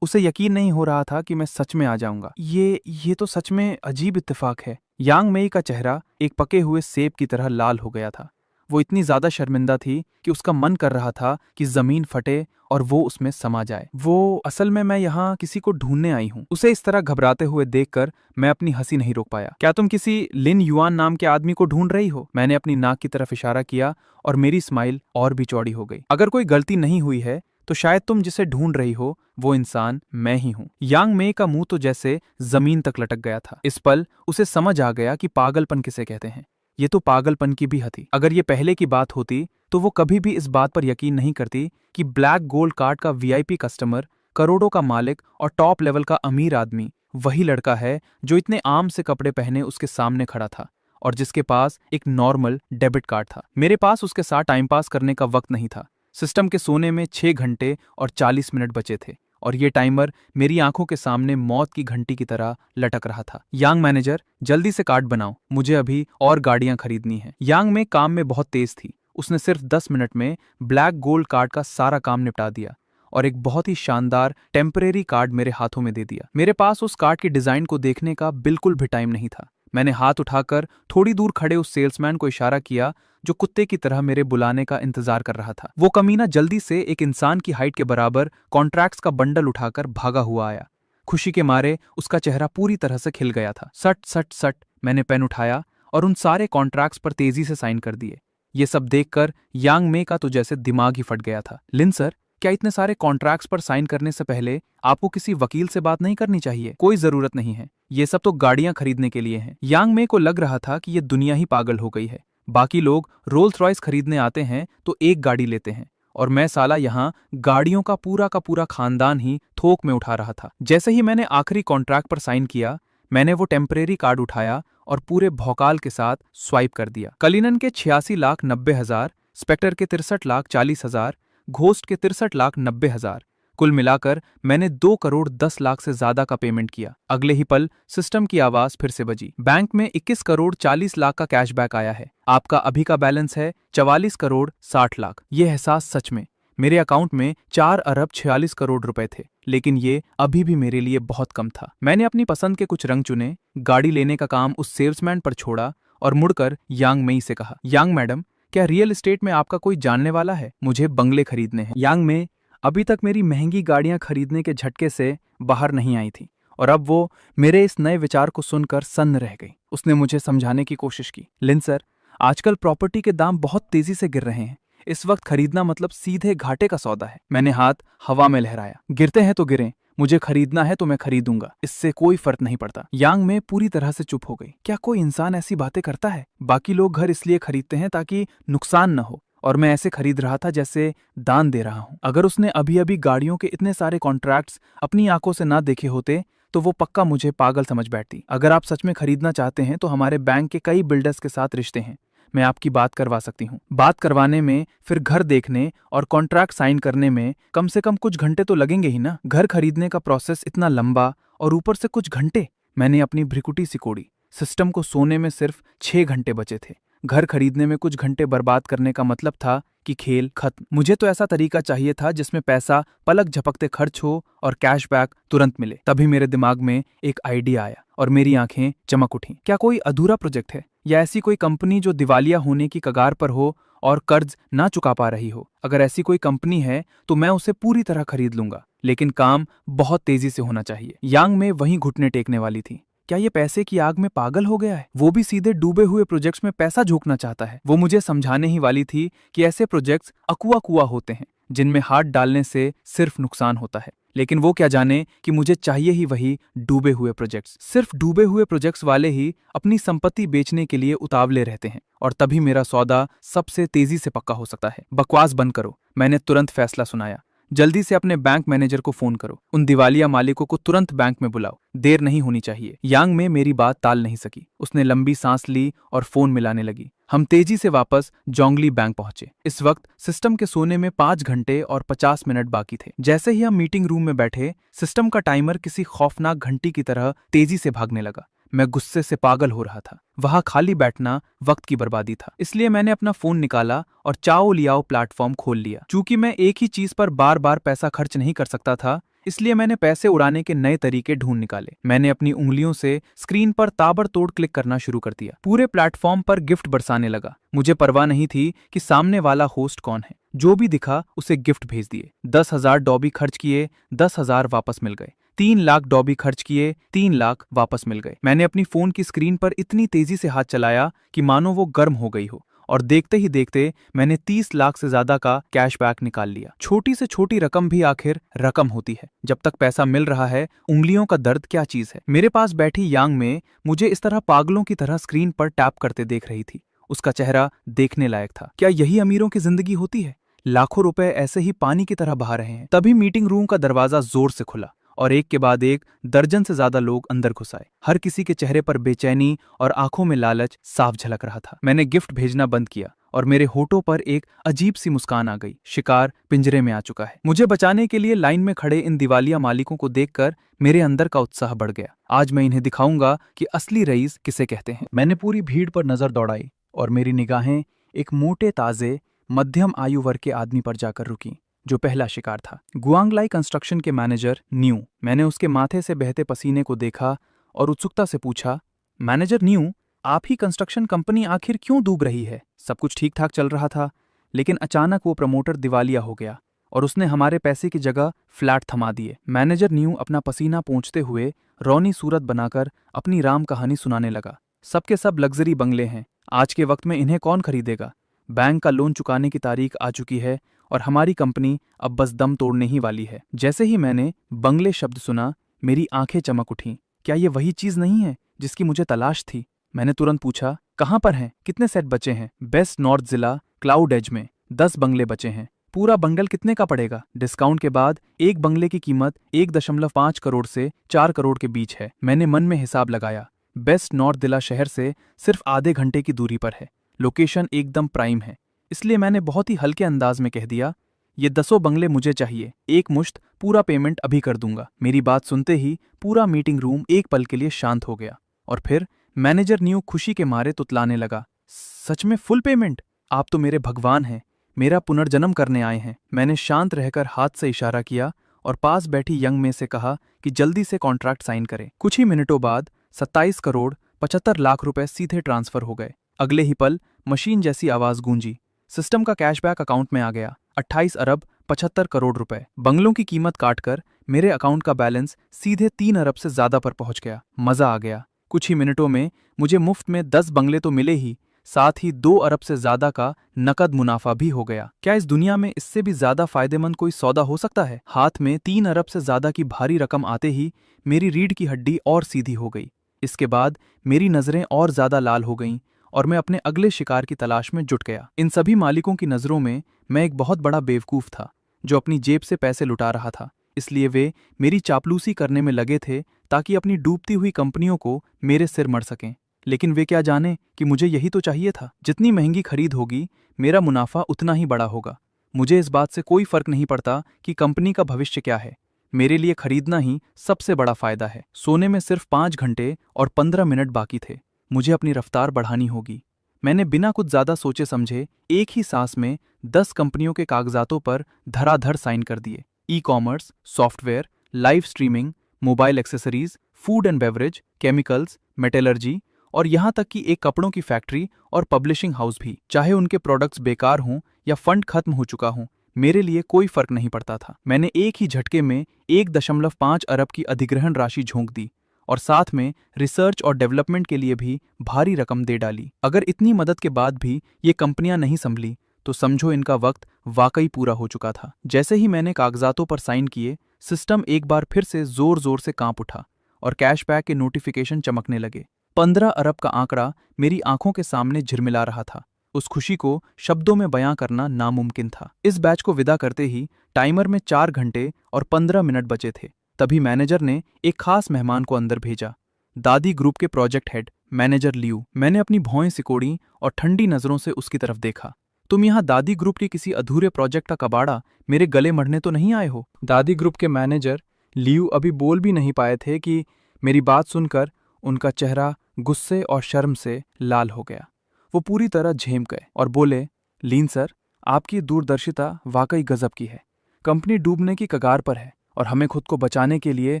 उसे यकीन नहीं हो रहा था कि मैं सच में आ जाऊंगा। ये तो सच में अजीब इत्तेफाक है। यांग मेई का चेहरा एक पके हुए सेब की तरह लाल हो गया था। वो इतनी ज्यादा शर्मिंदा थी कि उसका मन कर रहा था कि जमीन फटे और वो उसमें समा जाए। वो असल में मैं यहाँ किसी को ढूंढने आई हूँ। उसे इस तरह घबराते हुए देखकर मैं अपनी हंसी नहीं रोक पाया। क्या तुम किसी लिन युआन नाम के आदमी को ढूंढ रही हो? मैंने अपनी नाक की तरफ इशारा किया और मेरी स्माइल और भी चौड़ी हो गई। अगर कोई गलती नहीं हुई है तो शायद तुम जिसे ढूंढ रही हो वो इंसान मैं ही हूँ। यांग मे का मुंह तो जैसे जमीन तक लटक गया था। इस पल उसे समझ आ गया कि पागलपन किसे कहते हैं। ये तो पागलपन की भी हद थी। अगर ये पहले की बात होती तो वो कभी भी इस बात पर यकीन नहीं करती कि ब्लैक गोल्ड कार्ड का वीआईपी कस्टमर, करोड़ों का मालिक और टॉप लेवल का अमीर आदमी वही लड़का है जो इतने आम से कपड़े पहने उसके सामने खड़ा था और जिसके पास एक नॉर्मल डेबिट कार्ड था। मेरे पास उसके साथ टाइम पास करने का वक्त नहीं था। सिस्टम के सोने में 6 घंटे और 40 मिनट बचे थे और ये टाइमर मेरी आंखों के सामने मौत की घंटी की तरह लटक रहा था। यांग मैनेजर, जल्दी से कार्ड बनाओ, मुझे अभी और गाड़ियां खरीदनी हैं। यांग में काम में बहुत तेज थी। उसने सिर्फ 10 मिनट में ब्लैक गोल्ड कार्ड का सारा काम निपटा दिया और एक बहुत ही शानदार टेम्परेरी कार्ड मेरे हाथों में दे दिया। मेरे पास उस कार्ड की डिजाइन को देखने का बिल्कुल भी टाइम नहीं था। मैंने हाथ उठाकर थोड़ी दूर खड़े उस सेल्समैन को इशारा किया जो कुत्ते की तरह मेरे बुलाने का इंतजार कर रहा था। वो कमीना जल्दी से एक इंसान की हाइट के बराबर कॉन्ट्रैक्ट्स का बंडल उठाकर भागा हुआ आया। खुशी के मारे उसका चेहरा पूरी तरह से खिल गया था। सट सट सट मैंने पेन उठाया और उन सारे कॉन्ट्रैक्ट्स पर तेजी से साइन कर दिए। ये सब देखकर यांग मे का तो जैसे दिमाग ही फट गया था। लिन सर, क्या इतने सारे कॉन्ट्रैक्ट्स पर साइन करने से पहले आपको किसी वकील से बात नहीं करनी चाहिए? कोई जरूरत नहीं है, ये सब तो गाड़ियां खरीदने के लिए हैं। यांग मे को लग रहा था कि ये दुनिया ही पागल हो गई है। बाकी लोग रोल्स रॉयस खरीदने आते हैं तो एक गाड़ी लेते हैं और मैं साला यहाँ गाड़ियों का पूरा खानदान ही थोक में उठा रहा था। जैसे ही मैंने आखिरी कॉन्ट्रैक्ट पर साइन किया, मैंने वो टेम्परेरी कार्ड उठाया और पूरे भौकाल के साथ स्वाइप कर दिया। कलिनन के 86,90,000, स्पेक्टर के 63,40,000, घोस्ट के 63,90,000, कुल मिलाकर मैंने 2,10,00,000 से ज्यादा का पेमेंट किया। अगले ही पल सिस्टम की आवाज फिर से बजी। बैंक में 21,40,00,000 का कैशबैक आया है। आपका अभी का बैलेंस है 44,60,00,000। ये एहसास सच में मेरे अकाउंट में 4 अरब 46 करोड़ रुपए थे, लेकिन ये अभी भी मेरे लिए बहुत कम था। मैंने अपनी पसंद के कुछ रंग चुने, गाड़ी लेने का काम उस सेल्समैन पर छोड़ा और मुड़कर यांग मई से कहा, यांग मैडम, क्या रियल एस्टेट में आपका कोई जानने वाला है? मुझे बंगले खरीदने हैं। यांग में अभी तक मेरी महंगी गाड़ियां खरीदने के झटके से बाहर नहीं आई थी और अब वो मेरे इस नए विचार को सुनकर सन्न रह गई। उसने मुझे समझाने की कोशिश की, लिन सर, आजकल प्रॉपर्टी के दाम बहुत तेजी से गिर रहे हैं। इस वक्त खरीदना मतलब सीधे घाटे का सौदा है। मैंने हाथ हवा में लहराया। गिरते हैं तो गिरें, मुझे खरीदना है तो मैं खरीदूंगा, इससे कोई फर्क नहीं पड़ता। यांग में पूरी तरह से चुप हो गई। क्या कोई इंसान ऐसी बातें करता है? बाकी लोग घर इसलिए खरीदते हैं ताकि नुकसान न हो, और मैं ऐसे खरीद रहा था जैसे दान दे रहा हूं। अगर उसने अभी अभी गाड़ियों के इतने सारे कॉन्ट्रैक्ट्स अपनी आंखों से ना देखे होते तो वो पक्का मुझे पागल समझ बैठती। अगर आप सच में खरीदना चाहते हैं तो हमारे बैंक के कई बिल्डर्स के साथ रिश्ते हैं, मैं आपकी बात करवा सकती हूँ। बात करवाने में, फिर घर देखने और कॉन्ट्रैक्ट साइन करने में कम से कम कुछ घंटे तो लगेंगे ही ना। घर खरीदने का प्रोसेस इतना लंबा और ऊपर से कुछ घंटे। मैंने अपनी भ्रिकुटी सिकोड़ी। सिस्टम को सोने में सिर्फ 6 घंटे बचे थे। घर खरीदने में कुछ घंटे बर्बाद करने का मतलब था कि खेल खत्म। मुझे तो ऐसा तरीका चाहिए था जिसमें पैसा पलक झपकते खर्च हो और कैशबैक तुरंत मिले। तभी मेरे दिमाग में एक आइडिया आया और मेरी आंखें चमक उठीं। क्या कोई अधूरा प्रोजेक्ट है या ऐसी कोई कंपनी जो दिवालिया होने की कगार पर हो और कर्ज ना चुका पा रही हो? अगर ऐसी कोई कंपनी है तो मैं उसे पूरी तरह खरीद लूंगा, लेकिन काम बहुत तेजी से होना चाहिए। यांग में वहीं घुटने टेकने वाली थी। क्या ये पैसे की आग में पागल हो गया है? वो भी सीधे डूबे हुए प्रोजेक्ट्स में पैसा झोंकना चाहता है। वो मुझे समझाने ही वाली थी कि ऐसे प्रोजेक्ट्स अकुआ कुआ होते हैं जिनमें हाथ डालने से सिर्फ नुकसान होता है। लेकिन वो क्या जाने कि मुझे चाहिए ही वही डूबे हुए प्रोजेक्ट्स। सिर्फ डूबे हुए प्रोजेक्ट्स वाले ही अपनी संपत्ति बेचने के लिए उतावले रहते हैं, और तभी मेरा सौदा सबसे तेजी से पक्का हो सकता है। बकवास बंद करो, मैंने तुरंत फैसला सुनाया। जल्दी से अपने बैंक मैनेजर को फोन करो। उन दिवालिया मालिकों को तुरंत बैंक में बुलाओ। देर नहीं होनी चाहिए। यांग में मेरी बात टाल नहीं सकी। उसने लंबी सांस ली और फोन मिलाने लगी। हम तेजी से वापस जोंगली बैंक पहुंचे। इस वक्त सिस्टम के सोने में 5 घंटे और 50 मिनट बाकी थे। जैसे ही हम मीटिंग रूम में बैठे, सिस्टम का टाइमर किसी खौफनाक घंटी की तरह तेजी से भागने लगा। मैं गुस्से से पागल हो रहा था। वहां खाली बैठना वक्त की बर्बादी था। इसलिए मैंने अपना फोन निकाला और चाओ लियाओ प्लेटफॉर्म खोल लिया। चूंकि मैं एक ही चीज पर बार बार पैसा खर्च नहीं कर सकता था, इसलिए मैंने पैसे उड़ाने के नए तरीके ढूंढ निकाले। मैंने अपनी उंगलियों से स्क्रीन पर ताबड़तोड़ क्लिक करना शुरू कर दिया। पूरे प्लेटफॉर्म पर गिफ्ट बरसाने लगा। मुझे परवाह नहीं थी कि सामने वाला होस्ट कौन है। जो भी दिखा उसे गिफ्ट भेज दिए। 10,000 डॉबी खर्च किए, 10,000 वापस मिल गए। 3 लाख डॉबी खर्च किए, 3 लाख वापस मिल गए। मैंने अपनी फोन की स्क्रीन पर इतनी तेजी से हाथ चलाया कि मानो वो गर्म हो गई हो, और देखते ही देखते मैंने 30 लाख से ज्यादा का कैशबैक निकाल लिया। छोटी से छोटी रकम भी आखिर रकम होती है। जब तक पैसा मिल रहा है, उंगलियों का दर्द क्या चीज है। मेरे पास बैठी यांग में मुझे इस तरह पागलों की तरह स्क्रीन पर टैप करते देख रही थी। उसका चेहरा देखने लायक था। क्या यही अमीरों की जिंदगी होती है? लाखों रुपए ऐसे ही पानी की तरह बहा रहे हैं। तभी मीटिंग रूम का दरवाजा जोर से खुला और एक के बाद एक दर्जन से ज्यादा लोग अंदर घुस आए। हर किसी के चेहरे पर बेचैनी और आंखों में लालच साफ झलक रहा था। मैंने गिफ्ट भेजना बंद किया और मेरे होठों पर एक अजीब सी मुस्कान आ गई। शिकार पिंजरे में आ चुका है। मुझे बचाने के लिए लाइन में खड़े इन दिवालिया मालिकों को देखकर मेरे अंदर का उत्साह बढ़ गया। आज मैं इन्हें दिखाऊंगा कि असली रईस किसे कहते हैं। मैंने पूरी भीड़ पर नजर दौड़ाई और मेरी निगाहें एक मोटे ताजे मध्यम आयु वर्ग के आदमी पर जाकर रुकी, जो पहला शिकार था। गुआंगलाई कंस्ट्रक्शन के मैनेजर न्यू। मैंने उसके माथे से बहते पसीने को देखा और उत्सुकता से पूछा, मैनेजर न्यू, आप ही कंस्ट्रक्शन कंपनी आखिर क्यों डूब रही है? सब कुछ ठीक ठाक चल रहा था, लेकिन अचानक वो प्रमोटर दिवालिया हो गया और उसने हमारे पैसे की जगह फ्लैट थमा दिए। मैनेजर न्यू अपना पसीना पोंछते हुए रौनी सूरत बनाकर अपनी राम कहानी सुनाने लगा। सबके सब लग्जरी बंगले हैं। आज के वक्त में इन्हें कौन खरीदेगा? बैंक का लोन चुकाने की तारीख आ चुकी है और हमारी कंपनी अब बस दम तोड़ने ही वाली है। जैसे ही मैंने बंगले शब्द सुना, मेरी आंखें चमक उठीं। क्या ये वही चीज नहीं है जिसकी मुझे तलाश थी? मैंने तुरंत पूछा, कहाँ पर हैं? कितने सेट बचे हैं? बेस्ट नॉर्थ जिला क्लाउड एज में 10 बंगले बचे हैं। पूरा बंगल कितने का पड़ेगा? डिस्काउंट के बाद एक बंगले की कीमत 1.5 करोड़ से 4 करोड़ के बीच है। मैंने मन में हिसाब लगाया। बेस्ट नॉर्थ जिला शहर से सिर्फ आधे घंटे की दूरी पर है। लोकेशन एकदम प्राइम है। इसलिए मैंने बहुत ही हल्के अंदाज में कह दिया, ये 10 बंगले मुझे चाहिए, एक मुश्त, पूरा पेमेंट अभी कर दूंगा। मेरी बात सुनते ही पूरा मीटिंग रूम एक पल के लिए शांत हो गया और फिर मैनेजर न्यू खुशी के मारे तुतलाने लगा, सच में फुल पेमेंट? आप तो मेरे भगवान हैं। मेरा पुनर्जन्म करने आए हैं। मैंने शांत रहकर हाथ से इशारा किया और पास बैठी यंग में से कहा कि जल्दी से कॉन्ट्रैक्ट साइन करें। कुछ ही मिनटों बाद 27 करोड़ 75 लाख रुपए सीधे ट्रांसफर हो गए। अगले ही पल मशीन जैसी आवाज गूंजी। सिस्टम का कैशबैक अकाउंट में आ गया, 28 अरब 75 करोड़ रुपए। बंगलों की कीमत काटकर मेरे अकाउंट का बैलेंस सीधे 3 अरब से ज्यादा पर पहुंच गया। मजा आ गया। कुछ ही मिनटों में मुझे मुफ्त में 10 बंगले तो मिले ही, साथ ही 2 अरब से ज्यादा का नकद मुनाफा भी हो गया। क्या इस दुनिया में इससे भी ज्यादा फायदेमंद कोई सौदा हो सकता है? हाथ में 3 अरब से ज्यादा की भारी रकम आते ही मेरी रीढ़ की हड्डी और सीधी हो गई। इसके बाद मेरी नजरें और ज्यादा लाल हो गईं और मैं अपने अगले शिकार की तलाश में जुट गया। इन सभी मालिकों की नजरों में मैं एक बहुत बड़ा बेवकूफ था जो अपनी जेब से पैसे लुटा रहा था। इसलिए वे मेरी चापलूसी करने में लगे थे ताकि अपनी डूबती हुई कंपनियों को मेरे सिर मढ़ सकें। लेकिन वे क्या जाने कि मुझे यही तो चाहिए था। जितनी महंगी खरीद होगी मेरा मुनाफा उतना ही बड़ा होगा। मुझे इस बात से कोई फर्क नहीं पड़ता कि कंपनी का भविष्य क्या है। मेरे लिए खरीदना ही सबसे बड़ा फायदा है। सोने में सिर्फ 5 घंटे और 15 मिनट बाकी थे। मुझे अपनी रफ्तार बढ़ानी होगी। मैंने बिना कुछ ज्यादा सोचे समझे एक ही सांस में 10 कंपनियों के कागजातों पर धड़ाधड़ साइन कर दिए। E commerce, software, live streaming, mobile accessories, food and beverage, chemicals, metallurgy और यहाँ तक कि एक कपड़ों की फैक्ट्री और पब्लिशिंग हाउस भी। चाहे उनके प्रोडक्ट्स बेकार हों या फंड खत्म हो चुका हो, मेरे लिए कोई फर्क नहीं पड़ता था। मैंने एक ही झटके में 1.5 अरब की अधिग्रहण राशि झोंक दी और साथ में रिसर्च और डेवलपमेंट के लिए भी भारी रकम दे डाली। अगर इतनी मदद के बाद भी ये कंपनियां नहीं संभली तो समझो इनका वक्त वाकई पूरा हो चुका था। जैसे ही मैंने कागजातों पर साइन किए, सिस्टम एक बार फिर से जोर जोर से कांप उठा और कैशबैक के नोटिफिकेशन चमकने लगे। 15 अरब का आंकड़ा मेरी आंखों के सामने झिलमिला रहा था। उस खुशी को शब्दों में बयां करना नामुमकिन था। इस बैच को विदा करते ही टाइमर में 4 घंटे और 15 मिनट बचे थे। तभी मैनेजर ने एक खास मेहमान को अंदर भेजा, दादी ग्रुप के प्रोजेक्ट हेड मैनेजर लियू। मैंने अपनी भौएं सिकोड़ी और ठंडी नजरों से उसकी तरफ देखा। तुम यहाँ दादी ग्रुप के किसी अधूरे प्रोजेक्ट का कबाड़ा मेरे गले मढ़ने तो नहीं आए हो? दादी ग्रुप के मैनेजर लियू अभी बोल भी नहीं पाए थे कि मेरी बात सुनकर उनका चेहरा गुस्से और शर्म से लाल हो गया। वो पूरी तरह झेम गए और बोले, लीन सर, आपकी दूरदर्शिता वाकई गजब की है। कंपनी डूबने की कगार पर है और हमें खुद को बचाने के लिए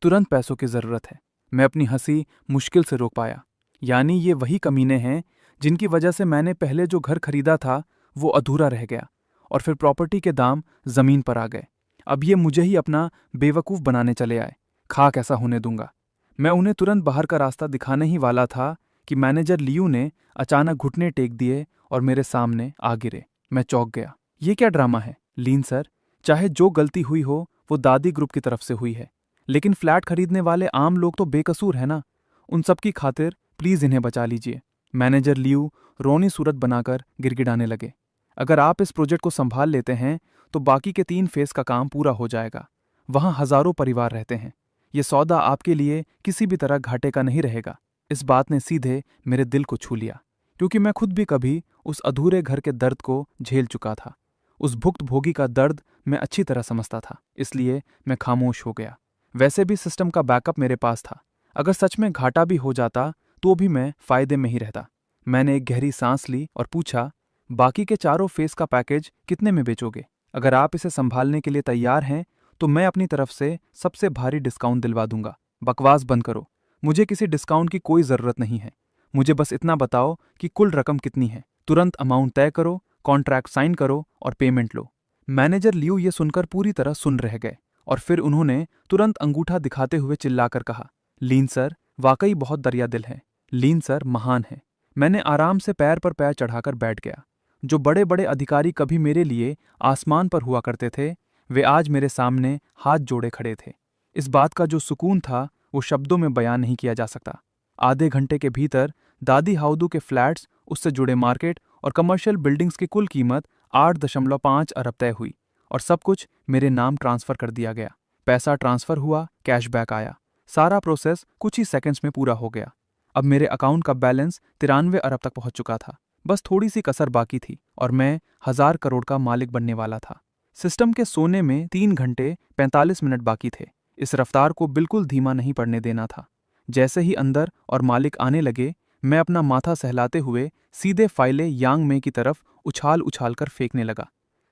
तुरंत पैसों की जरूरत है। मैं अपनी हंसी मुश्किल से रोक पाया। यानी ये वही कमीने हैं जिनकी वजह से मैंने पहले जो घर खरीदा था वो अधूरा रह गया और फिर प्रॉपर्टी के दाम जमीन पर आ गए। अब ये मुझे ही अपना बेवकूफ़ बनाने चले आए। खाक ऐसा होने दूंगा। मैं उन्हें तुरंत बाहर का रास्ता दिखाने ही वाला था कि मैनेजर लियू ने अचानक घुटने टेक दिए और मेरे सामने आ गिरे। मैं चौंक गया। ये क्या ड्रामा है? लीन सर, चाहे जो गलती हुई हो वो दादी ग्रुप की तरफ से हुई है, लेकिन फ्लैट खरीदने वाले आम लोग तो बेकसूर है ना। उन सब की खातिर प्लीज इन्हें बचा लीजिए। मैनेजर लियू रोनी सूरत बनाकर गिड़गिड़ाने लगे। अगर आप इस प्रोजेक्ट को संभाल लेते हैं तो बाकी के 3 फेज का काम पूरा हो जाएगा। वहां हजारों परिवार रहते हैं। ये सौदा आपके लिए किसी भी तरह घाटे का नहीं रहेगा। इस बात ने सीधे मेरे दिल को छू लिया, क्योंकि मैं खुद भी कभी उस अधूरे घर के दर्द को झेल चुका था। उस भुक्तभोगी का दर्द मैं अच्छी तरह समझता था, इसलिए मैं खामोश हो गया। वैसे भी सिस्टम का बैकअप मेरे पास था। अगर सच में घाटा भी हो जाता तो भी मैं फायदे में ही रहता। मैंने एक गहरी सांस ली और पूछा, बाकी के 4 फेस का पैकेज कितने में बेचोगे? अगर आप इसे संभालने के लिए तैयार हैं तो मैं अपनी तरफ से सबसे भारी डिस्काउंट दिलवा दूंगा। बकवास बंद करो। मुझे किसी डिस्काउंट की कोई ज़रूरत नहीं है। मुझे बस इतना बताओ कि कुल रकम कितनी है। तुरंत अमाउंट तय करो, कॉन्ट्रैक्ट साइन करो और पेमेंट लो। मैनेजर लियू ये सुनकर पूरी तरह सुन रह गए और फिर उन्होंने तुरंत अंगूठा दिखाते हुए चिल्लाकर कहा, लीन सर वाकई बहुत दरिया दिल है। लीन सर महान है। मैंने आराम से पैर पर पैर चढ़ाकर बैठ गया। जो बड़े बड़े अधिकारी कभी मेरे लिए आसमान पर हुआ करते थे, वे आज मेरे सामने हाथ जोड़े खड़े थे। इस बात का जो सुकून था वो शब्दों में बयान नहीं किया जा सकता। आधे घंटे के भीतर दादी हाउदू के फ्लैट्स, उससे जुड़े मार्केट और कमर्शियल बिल्डिंग्स की कुल कीमत 8.5 अरब तय हुई और सब कुछ मेरे नाम ट्रांसफर कर दिया गया। पैसा ट्रांसफर हुआ, कैशबैक आया। सारा प्रोसेस कुछ ही सेकंड्स में पूरा हो गया। अब मेरे अकाउंट का बैलेंस 93 अरब तक पहुंच चुका था। बस थोड़ी सी कसर बाकी थी और मैं 1000 करोड़ का मालिक बनने वाला था। सिस्टम के सोने में 3 घंटे 45 मिनट बाकी थे। इस रफ्तार को बिल्कुल धीमा नहीं पड़ने देना था। जैसे ही अंदर और मालिक आने लगे, मैं अपना माथा सहलाते हुए सीधे फाइले यांग में की तरफ उछाल उछाल कर फेंकने लगा।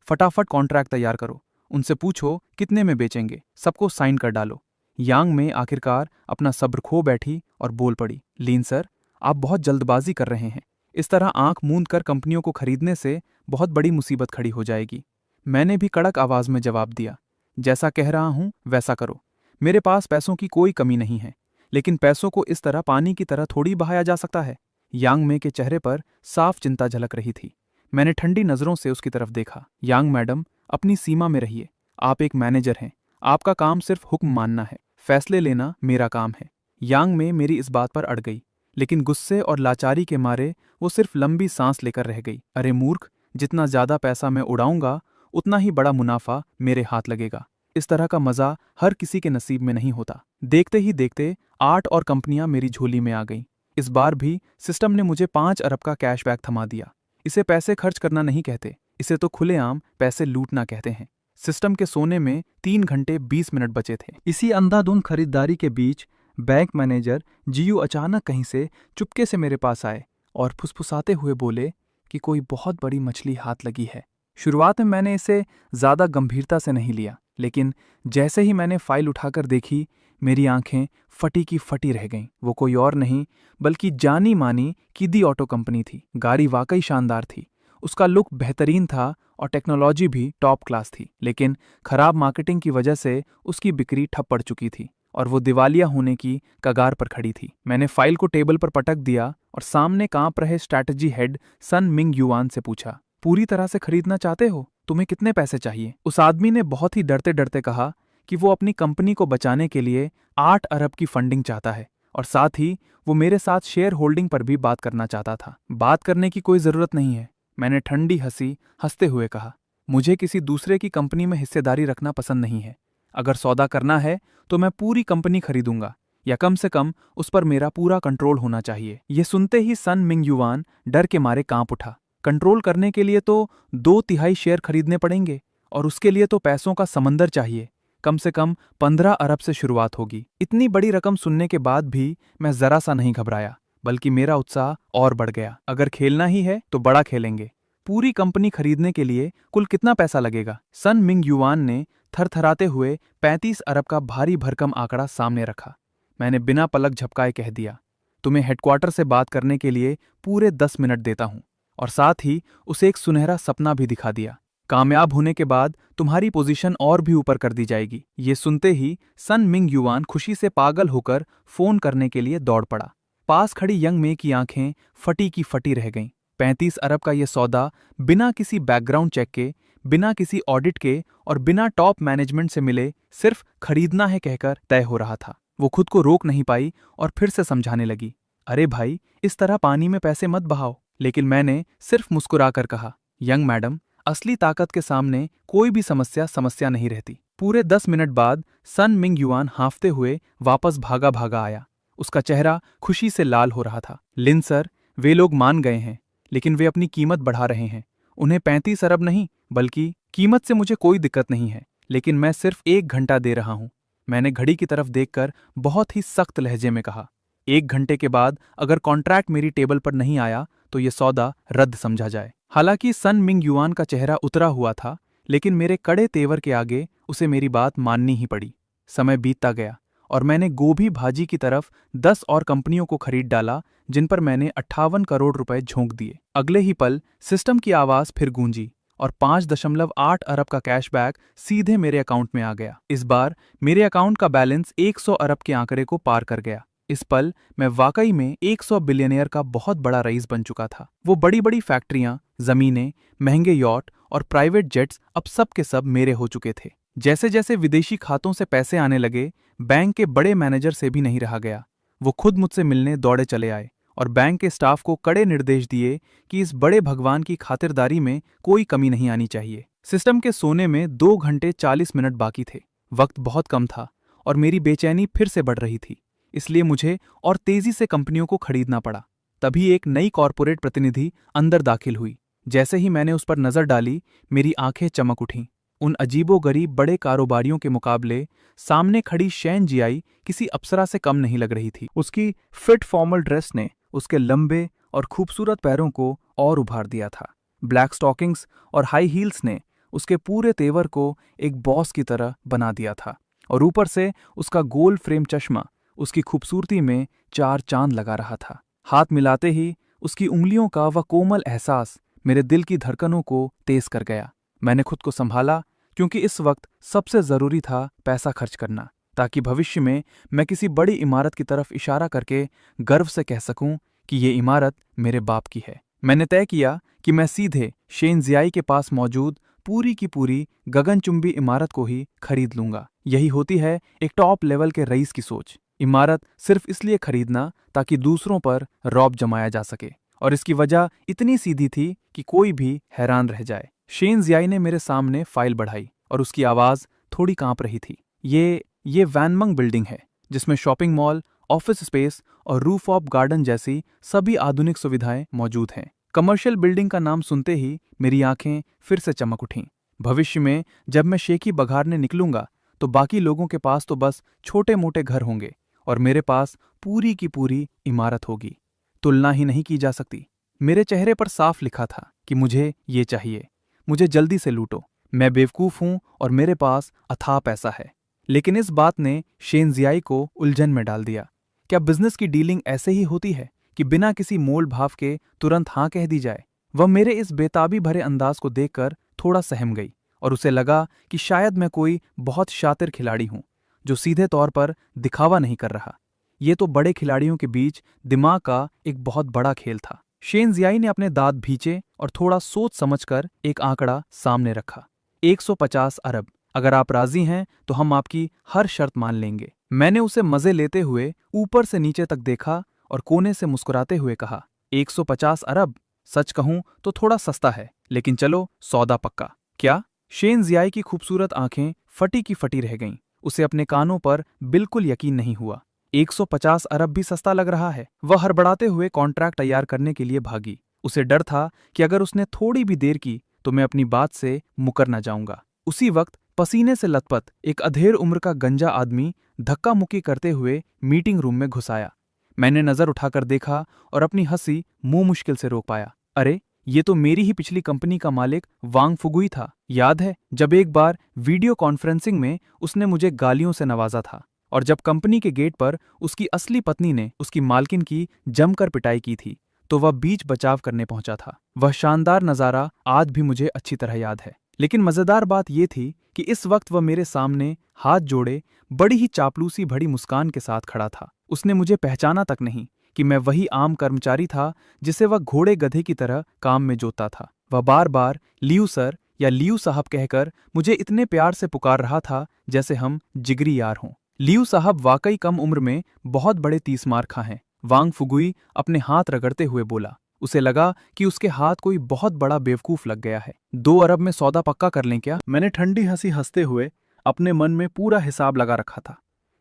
फटाफट कॉन्ट्रैक्ट तैयार करो, उनसे पूछो कितने में बेचेंगे, सबको साइन कर डालो। यांग में आखिरकार अपना सब्र खो बैठी और बोल पड़ी, लीन सर, आप बहुत जल्दबाजी कर रहे हैं। इस तरह आंख मूंद कर कंपनियों को खरीदने से बहुत बड़ी मुसीबत खड़ी हो जाएगी। मैंने भी कड़क आवाज में जवाब दिया, जैसा कह रहा हूं वैसा करो। मेरे पास पैसों की कोई कमी नहीं है, लेकिन पैसों को इस तरह पानी की तरह थोड़ी बहाया जा सकता है। यांग में के चेहरे पर साफ चिंता झलक रही थी। मैंने ठंडी नजरों से उसकी तरफ देखा। यांग मैडम, अपनी सीमा में रहिए। आप एक मैनेजर हैं, आपका काम सिर्फ हुक्म मानना है, फैसले लेना मेरा काम है। यांग में मेरी इस बात पर अड़ गई, लेकिन गुस्से और लाचारी के मारे वो सिर्फ लंबी सांस लेकर रह गई। अरे मूर्ख, जितना ज्यादा पैसा मैं उड़ाऊंगा उतना ही बड़ा मुनाफा मेरे हाथ लगेगा। इस तरह का मजा हर किसी के नसीब में नहीं होता। देखते ही देखते 8 और कंपनियां मेरी झोली में आ गईं। इस बार भी सिस्टम ने मुझे 5 अरब का कैशबैक थमा दिया। इसे पैसे खर्च करना नहीं कहते, इसे तो खुलेआम पैसे लूटना कहते हैं। सिस्टम के सोने में 3 घंटे 20 मिनट बचे थे। इसी अंधाधुंध खरीदारी के बीच बैंक मैनेजर जीयू अचानक कहीं से चुपके से मेरे पास आए और फुसफुसाते हुए बोले कि कोई बहुत बड़ी मछली हाथ लगी है। शुरुआत में मैंने इसे ज्यादा गंभीरता से नहीं लिया, लेकिन जैसे ही मैंने फाइल उठाकर देखी, मेरी आंखें फटी की फटी रह गईं। वो कोई और नहीं बल्कि जानी मानी किदी ऑटो कंपनी थी। गाड़ी वाकई शानदार थी, उसका लुक बेहतरीन था और टेक्नोलॉजी भी टॉप क्लास थी, लेकिन खराब मार्केटिंग की वजह से उसकी बिक्री ठप पड़ चुकी थी और वो दिवालिया होने की कगार पर खड़ी थी। मैंने फाइल को टेबल पर पटक दिया और सामने कांप रहे स्ट्रैटेजी हेड सन मिंग युआन से पूछा, पूरी तरह से खरीदना चाहते हो? तुम्हें कितने पैसे चाहिए? उस आदमी ने बहुत ही डरते डरते कहा कि वो अपनी कंपनी को बचाने के लिए 8 अरब की फंडिंग चाहता है और साथ ही वो मेरे साथ शेयर होल्डिंग पर भी बात करना चाहता था। बात करने की कोई जरूरत नहीं है, मैंने ठंडी हंसी हंसते हुए कहा। मुझे किसी दूसरे की कंपनी में हिस्सेदारी रखना पसंद नहीं है। अगर सौदा करना है तो मैं पूरी कंपनी खरीदूंगा, या कम से कम उस पर मेरा पूरा कंट्रोल होना चाहिए। ये सुनते ही सन मिंग युआन डर के मारे कांप उठा। कंट्रोल करने के लिए तो 2/3 शेयर खरीदने पड़ेंगे और उसके लिए तो पैसों का समंदर चाहिए। कम से कम 15 अरब से शुरुआत होगी। इतनी बड़ी रकम सुनने के बाद भी मैं जरा सा नहीं घबराया, बल्कि मेरा उत्साह और बढ़ गया। अगर खेलना ही है तो बड़ा खेलेंगे। पूरी कंपनी खरीदने के लिए कुल कितना पैसा लगेगा? सन मिंग युआन ने थरथराते हुए 35 अरब का भारी भरकम आंकड़ा सामने रखा। मैंने बिना पलक झपकाए कह दिया, तुम्हें हेडक्वार्टर से बात करने के लिए पूरे 10 मिनट देता हूं, और साथ ही उसे एक सुनहरा सपना भी दिखा दिया। कामयाब होने के बाद तुम्हारी पोजीशन और भी ऊपर कर दी जाएगी। ये सुनते ही सन मिंग युआन खुशी से पागल होकर फोन करने के लिए दौड़ पड़ा। पास खड़ी यंग मे की आंखें फटी की फटी रह गईं। 35 अरब का यह सौदा बिना किसी बैकग्राउंड चेक के, बिना किसी ऑडिट के और बिना टॉप मैनेजमेंट से मिले सिर्फ खरीदना है कहकर तय हो रहा था। वो खुद को रोक नहीं पाई और फिर से समझाने लगी, अरे भाई, इस तरह पानी में पैसे मत बहाओ। लेकिन मैंने सिर्फ मुस्कुराकर कहा, यंग मैडम, असली ताकत के सामने कोई भी समस्या नहीं रहती। पूरे 10 मिनट बाद सन मिंग युआन हांफते हुए वापस भागा भागा आया। उसका चेहरा खुशी से लाल हो रहा था। लिन सर, वे लोग मान गए हैं, लेकिन वे अपनी कीमत बढ़ा रहे हैं। उन्हें 35 अरब नहीं, बल्कि कीमत से मुझे कोई दिक्कत नहीं है, लेकिन मैं सिर्फ 1 घंटा दे रहा हूं। मैंने घड़ी की तरफ देखकर बहुत ही सख्त लहजे में कहा, 1 घंटे के बाद अगर कॉन्ट्रैक्ट मेरी टेबल पर नहीं आया तो यह सौदा रद्द समझा जाए। हालांकि सन मिंग युआन का चेहरा उतरा हुआ था, लेकिन मेरे कड़े तेवर के आगे उसे मेरी बात माननी ही पड़ी। समय बीतता गया और मैंने गोभी भाजी की तरफ 10 और कंपनियों को खरीद डाला, जिन पर मैंने 58 करोड़ रुपए झोंक दिए। अगले ही पल सिस्टम की आवाज फिर गूंजी और 5.8 अरब का कैशबैक सीधे मेरे अकाउंट में आ गया। इस बार मेरे अकाउंट का बैलेंस 100 अरब के आंकड़े को पार कर गया। इस पल मैं वाकई में 100 बिलियनियर का बहुत बड़ा रईस बन चुका था। वो बड़ी बड़ी फैक्ट्रियां, जमीनें, महंगे यॉट और प्राइवेट जेट्स अब सब के सब मेरे हो चुके थे। जैसे जैसे विदेशी खातों से पैसे आने लगे, बैंक के बड़े मैनेजर से भी नहीं रहा गया। वो खुद मुझसे मिलने दौड़े चले आए और बैंक के स्टाफ को कड़े निर्देश दिए कि इस बड़े भगवान की खातिरदारी में कोई कमी नहीं आनी चाहिए। सिस्टम के सोने में 2 घंटे 40 मिनट बाकी थे। वक्त बहुत कम था और मेरी बेचैनी फिर से बढ़ रही थी, इसलिए मुझे और तेजी से कंपनियों को खरीदना पड़ा। तभी एक नई कॉरपोरेट प्रतिनिधि अंदर दाखिल हुई। जैसे ही मैंने उस पर नजर डाली, मेरी आंखें चमक उठीं। उन अजीबोगरीब बड़े कारोबारियों के मुकाबले सामने खड़ी शैन जियाई किसी अप्सरा से कम नहीं लग रही थी। उसकी फिट फॉर्मल ड्रेस ने उसके लंबे और खूबसूरत पैरों को और उभार दिया था। ब्लैक स्टॉकिंग्स और हाई हील्स ने उसके पूरे तेवर को एक बॉस की तरह बना दिया था, और ऊपर से उसका गोल फ्रेम चश्मा उसकी खूबसूरती में चार चांद लगा रहा था। हाथ मिलाते ही उसकी उंगलियों का वह कोमल एहसास मेरे दिल की धड़कनों को तेज कर गया। मैंने खुद को संभाला, क्योंकि इस वक्त सबसे जरूरी था पैसा खर्च करना, ताकि भविष्य में मैं किसी बड़ी इमारत की तरफ इशारा करके गर्व से कह सकूं कि ये इमारत मेरे बाप की है। मैंने तय किया कि मैं सीधे शेनजियाई के पास मौजूद पूरी की पूरी गगनचुंबी इमारत को ही खरीद लूंगा। यही होती है एक टॉप लेवल के रईस की सोच। इमारत सिर्फ इसलिए खरीदना ताकि दूसरों पर रौब जमाया जा सके, और इसकी वजह इतनी सीधी थी कि कोई भी हैरान रह जाए। शेनजियाई ने मेरे सामने फाइल बढ़ाई और उसकी आवाज थोड़ी कांप रही थी। ये वैनमंग बिल्डिंग है, जिसमें शॉपिंग मॉल, ऑफिस स्पेस और रूफ ऑफ गार्डन जैसी सभी आधुनिक सुविधाएं मौजूद हैं। कमर्शियल बिल्डिंग का नाम सुनते ही मेरी आंखें फिर से चमक उठीं। भविष्य में जब मैं शेखी बघारने निकलूंगा तो बाकी लोगों के पास तो बस छोटे मोटे घर होंगे, और मेरे पास पूरी की पूरी इमारत होगी। तुलना ही नहीं की जा सकती। मेरे चेहरे पर साफ लिखा था कि मुझे ये चाहिए, मुझे जल्दी से लूटो। मैं बेवकूफ हूं और मेरे पास अथाह पैसा है। लेकिन इस बात ने शेनजियाई को उलझन में डाल दिया। क्या बिजनेस की डीलिंग ऐसे ही होती है कि बिना किसी मोल भाव के तुरंत हाँ कह दी जाए? वह मेरे इस बेताबी भरे अंदाज को देखकर थोड़ा सहम गई, और उसे लगा कि शायद मैं कोई बहुत शातिर खिलाड़ी हूं जो सीधे तौर पर दिखावा नहीं कर रहा। ये तो बड़े खिलाड़ियों के बीच दिमाग का एक बहुत बड़ा खेल था। शेनजियाई ने अपने दांत भींचे और थोड़ा सोच समझकर एक आंकड़ा सामने रखा। 150 अरब। अगर आप राजी हैं तो हम आपकी हर शर्त मान लेंगे। मैंने उसे मजे लेते हुए ऊपर से नीचे तक देखा और कोने से मुस्कुराते हुए कहा, 150 अरब? सच कहूं तो थोड़ा सस्ता है, लेकिन चलो सौदा पक्का। क्या? शेनजियाई की खूबसूरत आंखें फटी की फटी रह गईं। उसे अपने कानों पर बिल्कुल यकीन नहीं हुआ। 150 अरब भी सस्ता लग रहा है। वह हड़बड़ाते हुए कॉन्ट्रैक्ट तैयार करने के लिए भागी। उसे डर था कि अगर उसने थोड़ी भी देर की तो मैं अपनी बात से मुकर न जाऊंगा। उसी वक्त पसीने से लथपथ एक अधेड़ उम्र का गंजा आदमी धक्का मुक्की करते हुए मीटिंग रूम में घुस आया। मैंने नजर उठाकर देखा और अपनी हंसी मुंह मुश्किल से रोक पाया। अरे, ये तो मेरी ही पिछली कंपनी का मालिक वांग फुगुई था। याद है जब एक बार वीडियो कॉन्फ्रेंसिंग में उसने मुझे गालियों से नवाजा था, और जब कंपनी के गेट पर उसकी असली पत्नी ने उसकी मालकिन की जमकर पिटाई की थी, तो वह बीच बचाव करने पहुंचा था। वह शानदार नजारा आज भी मुझे अच्छी तरह याद है। लेकिन मजेदार बात यह थी कि इस वक्त वह मेरे सामने हाथ जोड़े बड़ी ही चापलूसी भरी मुस्कान के साथ खड़ा था। उसने मुझे पहचाना तक नहीं कि मैं वही आम कर्मचारी था जिसे वह घोड़े गधे की तरह काम में जोतता था। वह बार बार लियू सर या लियू साहब कहकर मुझे इतने प्यार से पुकार रहा था जैसे हम जिगरी यार हों। लियू साहब वाकई कम उम्र में बहुत बड़े तीसमार खा हैं, वांग फुगुई अपने हाथ रगड़ते हुए बोला। उसे लगा कि उसके हाथ कोई बहुत बड़ा बेवकूफ लग गया है। 2 अरब में सौदा पक्का कर लें क्या? मैंने ठंडी हंसी हंसते हुए अपने मन में पूरा हिसाब लगा रखा था।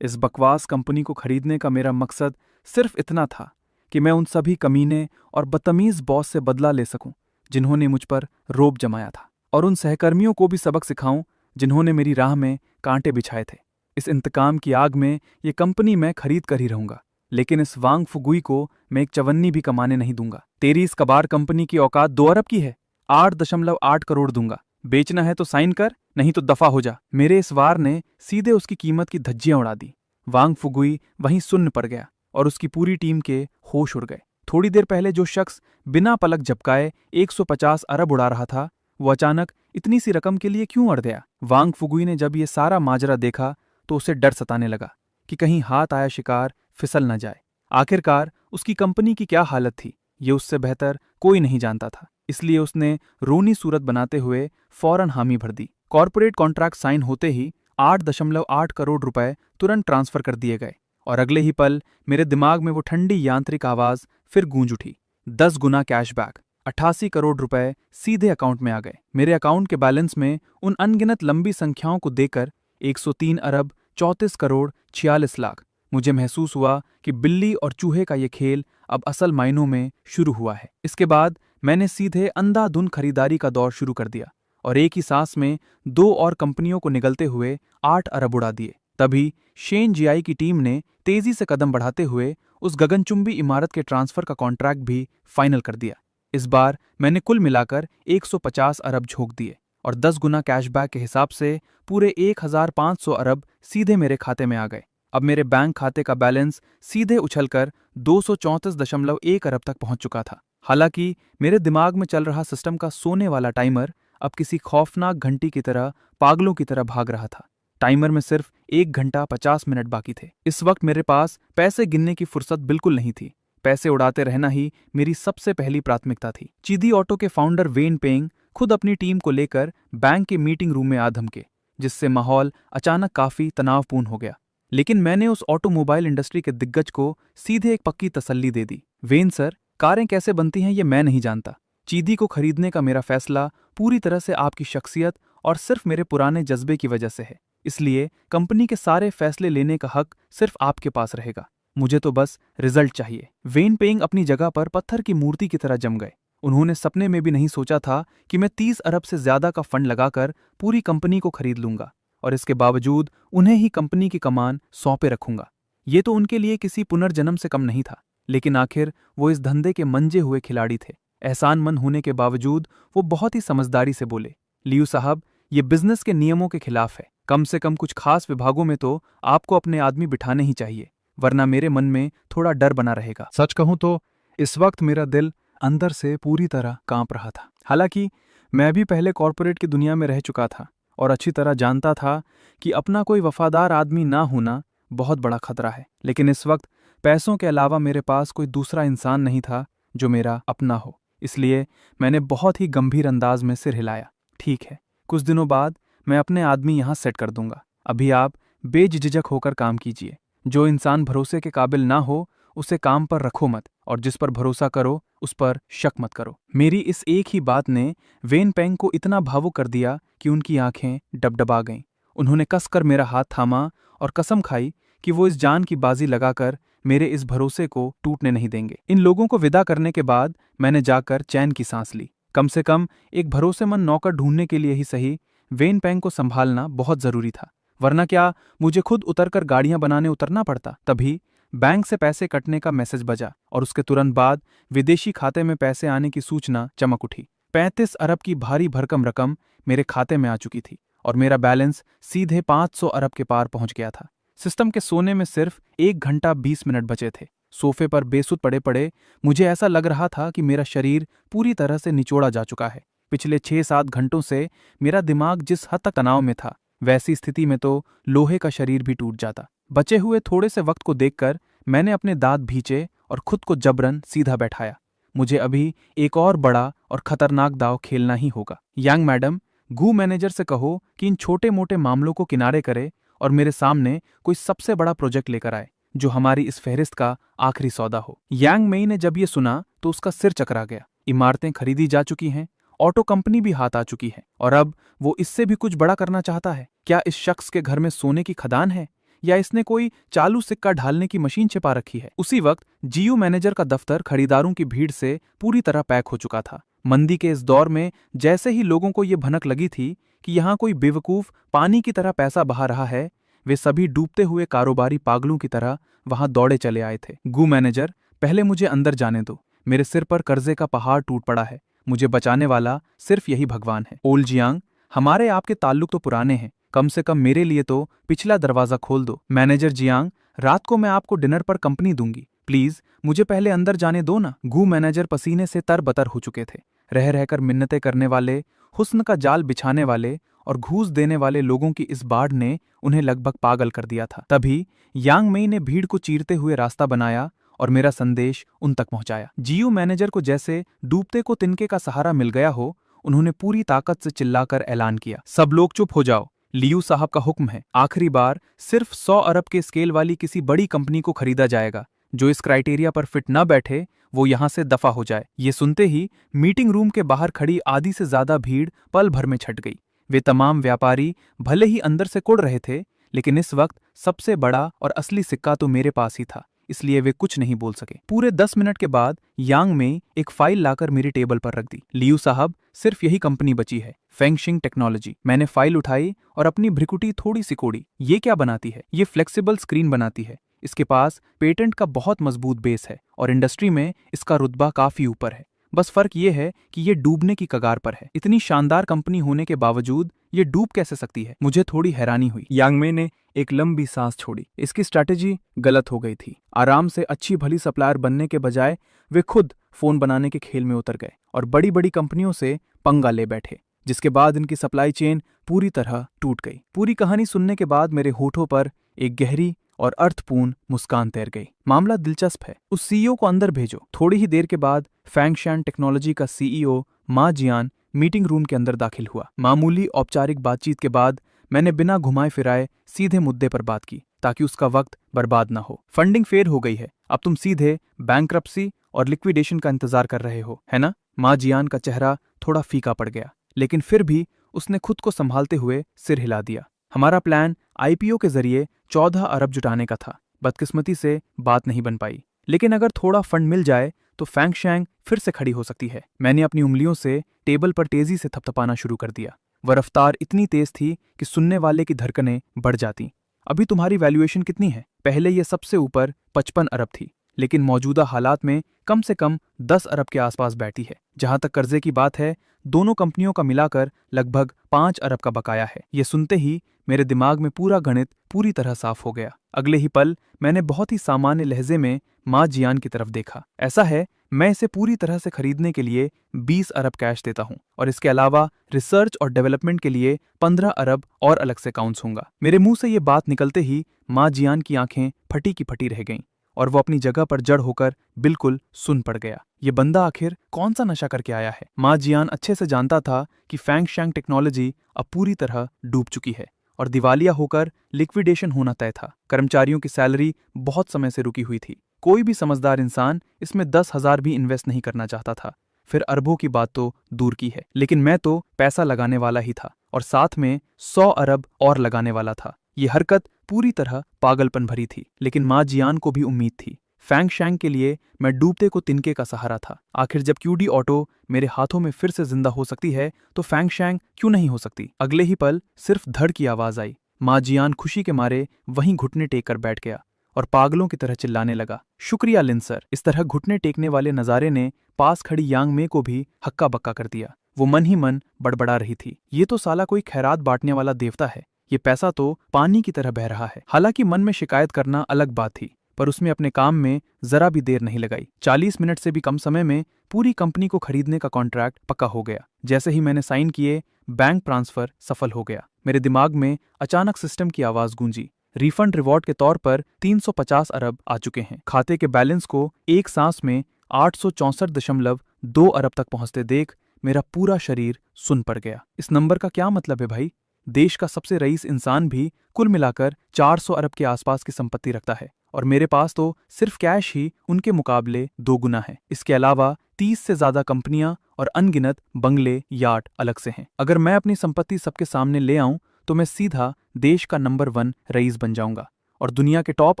इस बकवास कंपनी को खरीदने का मेरा मकसद सिर्फ इतना था कि मैं उन सभी कमीने और बदतमीज बॉस से बदला ले सकूं जिन्होंने मुझ पर रोब जमाया था, और उन सहकर्मियों को भी सबक सिखाऊं जिन्होंने मेरी राह में कांटे बिछाए थे। इस इंतकाम की आग में ये कंपनी मैं खरीद कर ही रहूंगा, लेकिन इस वांग फुगुई को मैं एक चवन्नी भी कमाने नहीं दूंगा। तेरी इस कबाड़ कंपनी की औकात 2 अरब की है। 8.8 करोड़ दूंगा। बेचना है तो साइन कर, नहीं तो दफा हो जा। मेरे इस वार ने सीधे उसकी कीमत की धज्जियां उड़ा दी। वांग फुगुई वहीं सुन्न पड़ गया और उसकी पूरी टीम के होश उड़ गए। थोड़ी देर पहले जो शख्स बिना पलक झपकाए 150 अरब उड़ा रहा था, वो अचानक इतनी सी रकम के लिए क्यों अड़ गया? वांग फुगुई ने जब ये सारा माजरा देखा तो उसे डर सताने लगा कि कहीं हाथ आया शिकार फिसल न जाए। आखिरकार उसकी कंपनी की क्या हालत थी, ये उससे बेहतर कोई नहीं जानता था। इसलिए उसने रोनी सूरत बनाते हुए फौरन हामी भर दी। कॉर्पोरेट कॉन्ट्रैक्ट साइन होते ही 8.8 करोड़ रुपए तुरंत ट्रांसफर कर दिए गए, और अगले ही पल मेरे दिमाग में वो ठंडी यांत्रिक आवाज फिर गूंज उठी। 10 गुना कैशबैक, 88 करोड़ रुपए सीधे अकाउंट में आ गए। मेरे अकाउंट के बैलेंस में उन अनगिनत लंबी संख्याओं को देखकर 103 अरब 34 करोड़ 46 लाख। मुझे महसूस हुआ कि बिल्ली और चूहे का ये खेल अब असल मायनों में शुरू हुआ है। इसके बाद मैंने सीधे अंधाधुंध खरीदारी का दौर शुरू कर दिया, और एक ही सांस में 2 और कंपनियों को निगलते हुए 8 अरब उड़ा दिए। तभी शेनजियाई की टीम ने तेजी से कदम बढ़ाते हुए उस गगनचुंबी इमारत के ट्रांसफर का कॉन्ट्रैक्ट भी फाइनल कर दिया। इस बार मैंने कुल मिलाकर 150 अरब झोंक दिए और 10 गुना कैशबैक के हिसाब से पूरे 1500 अरब सीधे मेरे खाते में आ गए। अब मेरे बैंक खाते का बैलेंस सीधे उछलकर 234.1 अरब तक पहुंच चुका था। हालांकि मेरे दिमाग में चल रहा सिस्टम का सोने वाला टाइमर अब किसी खौफनाक घंटी की तरह पागलों की तरह भाग रहा था। टाइमर में सिर्फ 1 घंटा 50 मिनट बाकी थे। इस वक्त मेरे पास पैसे गिनने की फुर्सत बिल्कुल नहीं थी। पैसे उड़ाते रहना ही मेरी सबसे पहली प्राथमिकता थी। चीदी ऑटो के फाउंडर वेन पेंग खुद अपनी टीम को लेकर बैंक के मीटिंग रूम में आ धमके, जिससे माहौल अचानक काफी तनावपूर्ण हो गया। लेकिन मैंने उस ऑटोमोबाइल इंडस्ट्री के दिग्गज को सीधे एक पक्की तसल्ली दे दी। वेन सर, कारें कैसे बनती हैं ये मैं नहीं जानता। चीदी को खरीदने का मेरा फैसला पूरी तरह से आपकी शख्सियत और सिर्फ मेरे पुराने जज्बे की वजह से है। इसलिए कंपनी के सारे फैसले लेने का हक सिर्फ आपके पास रहेगा। मुझे तो बस रिजल्ट चाहिए। वेन पेंग अपनी जगह पर पत्थर की मूर्ति की तरह जम गए। उन्होंने सपने में भी नहीं सोचा था कि मैं 30 अरब से ज्यादा का फंड लगाकर पूरी कंपनी को खरीद लूंगा और इसके बावजूद उन्हें ही कंपनी की कमान सौंपे रखूंगा। ये तो उनके लिए किसी पुनर्जन्म से कम नहीं था, लेकिन आखिर वो इस धंधे के मंजे हुए खिलाड़ी थे। एहसानमंद होने के बावजूद वो बहुत ही समझदारी से बोले, लियू साहब, ये बिजनेस के नियमों के खिलाफ है। कम से कम कुछ खास विभागों में तो आपको अपने आदमी बिठाने ही चाहिए, वरना मेरे मन में थोड़ा डर बना रहेगा। सच कहूं तो इस वक्त मेरा दिल अंदर से पूरी तरह कांप रहा था। हालांकि मैं भी पहले कॉरपोरेट की दुनिया में रह चुका था और अच्छी तरह जानता था कि अपना कोई वफादार आदमी ना होना बहुत बड़ा खतरा है। लेकिन इस वक्त पैसों के अलावा मेरे पास कोई दूसरा इंसान नहीं था जो मेरा अपना हो। इसलिए मैंने बहुत ही गंभीर अंदाज में सिर हिलाया। ठीक है, कुछ दिनों बाद मैं अपने आदमी यहाँ सेट कर दूंगा। अभी आप बेझिझक होकर काम कीजिए। जो इंसान भरोसे के काबिल ना हो उसे काम पर रखो मत, और जिस पर भरोसा करो उस पर शक मत करो। मेरी इस एक ही बात ने वेन पेंग को इतना भावुक कर दिया कि उनकी आंखें डबडबा गईं। उन्होंने कसकर मेरा हाथ थामा और कसम खाई कि वो इस जान की बाजी लगाकर मेरे इस भरोसे को टूटने नहीं देंगे। इन लोगों को विदा करने के बाद मैंने जाकर चैन की सांस ली। कम से कम एक भरोसेमंद नौकर ढूंढने के लिए ही सही वेन पेंग को संभालना बहुत जरूरी था, वरना क्या मुझे खुद उतरकर गाड़ियां बनाने उतरना पड़ता। तभी बैंक से पैसे कटने का मैसेज बजा और उसके तुरंत बाद विदेशी खाते में पैसे आने की सूचना चमक उठी। 35 अरब की भारी भरकम रकम मेरे खाते में आ चुकी थी और मेरा बैलेंस सीधे 500 अरब के पार पहुंच गया था। सिस्टम के सोने में सिर्फ 1 घंटा 20 मिनट बचे थे। सोफे पर बेसुध पड़े पड़े मुझे ऐसा लग रहा था कि मेरा शरीर पूरी तरह से निचोड़ा जा चुका है। पिछले 6-7 घंटों से मेरा दिमाग जिस हद तक तनाव में था, वैसी स्थिति में तो लोहे का शरीर भी टूट जाता। बचे हुए थोड़े से वक्त को देखकर मैंने अपने दांत भींचे और खुद को जबरन सीधा बैठाया। मुझे अभी एक और बड़ा और खतरनाक दांव खेलना ही होगा। यंग मैडम, गू मैनेजर से कहो कि इन छोटे मोटे मामलों को किनारे करे और मेरे सामने कोई सबसे बड़ा प्रोजेक्ट लेकर आए जो हमारी इस फहरिस्त का आखिरी सौदा हो। यांग मेई ने जब ये सुना तो उसका सिर चकरा गया। इमारतें खरीदी जा चुकी हैं, ऑटो कंपनी भी हाथ आ चुकी है और अब वो इससे भी कुछ बड़ा करना चाहता है। क्या इस शख्स के घर में सोने की खदान है या इसने कोई चालू सिक्का ढालने की मशीन छिपा रखी है? उसी वक्त जीयू मैनेजर का दफ्तर खरीदारों की भीड़ से पूरी तरह पैक हो चुका था। मंदी के इस दौर में जैसे ही लोगों को ये भनक लगी थी कि यहाँ कोई बेवकूफ पानी की तरह पैसा बहा रहा है, वे सभी डूबते हुए कारोबारी पागलों की तरह वहां दौड़े चले आए थे। गू मैनेजर, पहले मुझे अंदर जाने दो। मेरे सिर पर कर्जे का पहाड़ टूट पड़ा है। मुझे बचाने वाला सिर्फ यही भगवान है। ओल्ड जियांग, हमारे आपके ताल्लुक तो पुराने हैं, कम से कम मेरे लिए तो पिछला दरवाजा खोल दो। मैनेजर जियांग, रात को मैं आपको डिनर पर कंपनी दूंगी, प्लीज मुझे पहले अंदर जाने दो ना। गू मैनेजर पसीने से तरबतर हो चुके थे। रह रहकर मिन्नतें करने वाले, हुस्न का जाल बिछाने वाले और घूस देने वाले लोगों की इस बाढ़ ने उन्हें लगभग पागल कर दिया था। तभी यांग मेई ने भीड़ को चीरते हुए रास्ता बनाया और मेरा संदेश उन तक पहुंचाया। जीयू मैनेजर को जैसे डूबते को तिनके का सहारा मिल गया हो, उन्होंने पूरी ताकत से चिल्लाकर ऐलान किया, सब लोग चुप हो जाओ, लियू साहब का हुक्म है। आखिरी बार सिर्फ 100 अरब के स्केल वाली किसी बड़ी कंपनी को खरीदा जाएगा। जो इस क्राइटेरिया पर फिट न बैठे वो यहां से दफा हो जाए। ये सुनते ही मीटिंग रूम के बाहर खड़ी आधी से ज्यादा भीड़ पल भर में छट गई। वे तमाम व्यापारी भले ही अंदर से कुड़ रहे थे, लेकिन इस वक्त सबसे बड़ा और असली सिक्का तो मेरे पास ही था, इसलिए वे कुछ नहीं बोल सके। पूरे 10 मिनट के बाद यांग में एक फाइल लाकर मेरी टेबल पर रख दी। लियू साहब, सिर्फ यही कंपनी बची है, फेंगशिंग टेक्नोलॉजी। मैंने फाइल उठाई और अपनी भ्रिकुटी थोड़ी सी कोड़ी। ये क्या बनाती है? ये फ्लेक्सिबल स्क्रीन बनाती है। इसके पास पेटेंट का बहुत मजबूत बेस है और इंडस्ट्री में इसका रुतबा काफी ऊपर है। बस फर्क ये है कि ये डूबने की कगार पर है। इतनी शानदार कंपनी होने के बावजूद ये डूब कैसे सकती है? मुझे थोड़ी हैरानी हुई। यांग में ने एक लंबी सांस छोड़ी। इसकी स्ट्रैटेजी गलत हो गई थी। आराम से अच्छी भली सप्लायर बनने के बजाय वे खुद फोन बनाने के खेल में उतर गए और बड़ी बड़ी कंपनियों से पंगा ले बैठे, जिसके बाद इनकी सप्लाई चेन पूरी तरह टूट गई। पूरी कहानी सुनने के बाद मेरे होठों पर एक गहरी और अर्थपूर्ण मुस्कान तैर गई। मामला दिलचस्प है। उस सीईओ को अंदर भेजो। थोड़ी ही देर के बाद फैंगशान टेक्नोलॉजी का सीईओ मा जियान मीटिंग रूम के अंदर दाखिल हुआ। मामूली औपचारिक बातचीत के बाद मैंने बिना घुमाए फिराए सीधे मुद्दे पर बात की, ताकि उसका वक्त बर्बाद ना हो। फंडिंग फेल हो गई है। अब तुम सीधे बैंकरप्सी और लिक्विडेशन का इंतजार कर रहे हो, है ना? मा जियान का चेहरा थोड़ा फीका पड़ गया, लेकिन फिर भी उसने खुद को संभालते हुए सिर हिला दिया। हमारा प्लान आईपीओ के जरिए 14 अरब जुटाने का था। बदकिस्मती से बात नहीं बन पाई, लेकिन अगर थोड़ा फंड मिल जाए तो फैंगशैंग फिर से खड़ी हो सकती है। मैंने अपनी उंगलियों से टेबल पर तेजी से थपथपाना शुरू कर दिया। वह रफ्तार इतनी तेज थी कि सुनने वाले की धड़कनें बढ़ जाती। अभी तुम्हारी वैल्यूएशन कितनी है? पहले यह सबसे ऊपर 55 अरब थी, लेकिन मौजूदा हालात में कम से कम 10 अरब के आसपास बैठी है। जहां तक कर्जे की बात है, दोनों कंपनियों का मिलाकर लगभग 5 अरब का बकाया है। ये सुनते ही मेरे दिमाग में पूरा गणित पूरी तरह साफ हो गया। अगले ही पल मैंने बहुत ही सामान्य लहजे में मा जियान की तरफ देखा। ऐसा है, मैं इसे पूरी तरह से खरीदने के लिए 20 अरब कैश देता हूँ और इसके अलावा रिसर्च और डेवलपमेंट के लिए 15 अरब और अलग से काउंट्स होगा। मेरे मुंह से ये बात निकलते ही मा जियान की आंखें फटी की फटी रह गईं और वो अपनी जगह पर जड़ होकर बिल्कुल सुन पड़ गया। ये बंदा आखिर कौन सा नशा करके आया है? मा जियान अच्छे से जानता था कि फैंगशैंग टेक्नोलॉजी अब पूरी तरह डूब चुकी है और दिवालिया होकर लिक्विडेशन होना तय था। कर्मचारियों की सैलरी बहुत समय से रुकी हुई थी। कोई भी समझदार इंसान इसमें 10,000 भी इन्वेस्ट नहीं करना चाहता था, फिर अरबों की बात तो दूर की है। लेकिन मैं तो पैसा लगाने वाला ही था और साथ में 100 अरब और लगाने वाला था। ये हरकत पूरी तरह पागलपन भरी थी, लेकिन मा जियान को भी उम्मीद थी। फैंगशैंग के लिए मैं डूबते को तिनके का सहारा था। आखिर जब क्यूडी ऑटो मेरे हाथों में फिर से जिंदा हो सकती है तो फैंगशैंग क्यों नहीं हो सकती? अगले ही पल सिर्फ धड़ की आवाज आई। मा जियान खुशी के मारे वहीं घुटने टेक कर बैठ गया और पागलों की तरह चिल्लाने लगा, शुक्रिया लिन सर। इस तरह घुटने टेकने वाले नजारे ने पास खड़ी यांग में को भी हक्का बक्का कर दिया। वो मन ही मन बड़बड़ा रही थी, ये तो साला कोई खैरात बांटने वाला देवता है। ये पैसा तो पानी की तरह बह रहा है। हालांकि मन में शिकायत करना अलग बात थी, पर उसमें अपने काम में जरा भी देर नहीं लगाई। 40 मिनट से भी कम समय में पूरी कंपनी को खरीदने का कॉन्ट्रैक्ट पक्का हो गया। जैसे ही मैंने साइन किए, बैंक ट्रांसफर सफल हो गया। मेरे दिमाग में अचानक सिस्टम की आवाज गूंजी, रिफंड रिवॉर्ड के तौर पर 350 अरब आ चुके हैं। खाते के बैलेंस को एक सांस में 864.2 अरब तक पहुंचते देख मेरा पूरा शरीर सुन पड़ गया। इस नंबर का क्या मतलब है भाई? देश का सबसे रईस इंसान भी कुल मिलाकर 400 अरब के आसपास की संपत्ति रखता है और मेरे पास तो सिर्फ कैश ही उनके मुकाबले 2 गुना है। इसके अलावा 30 से ज्यादा कंपनियां और अनगिनत बंगले, यार्ड अलग से हैं। अगर मैं अपनी संपत्ति सबके सामने ले आऊं तो मैं सीधा देश का नंबर 1 रईस बन जाऊंगा और दुनिया के टॉप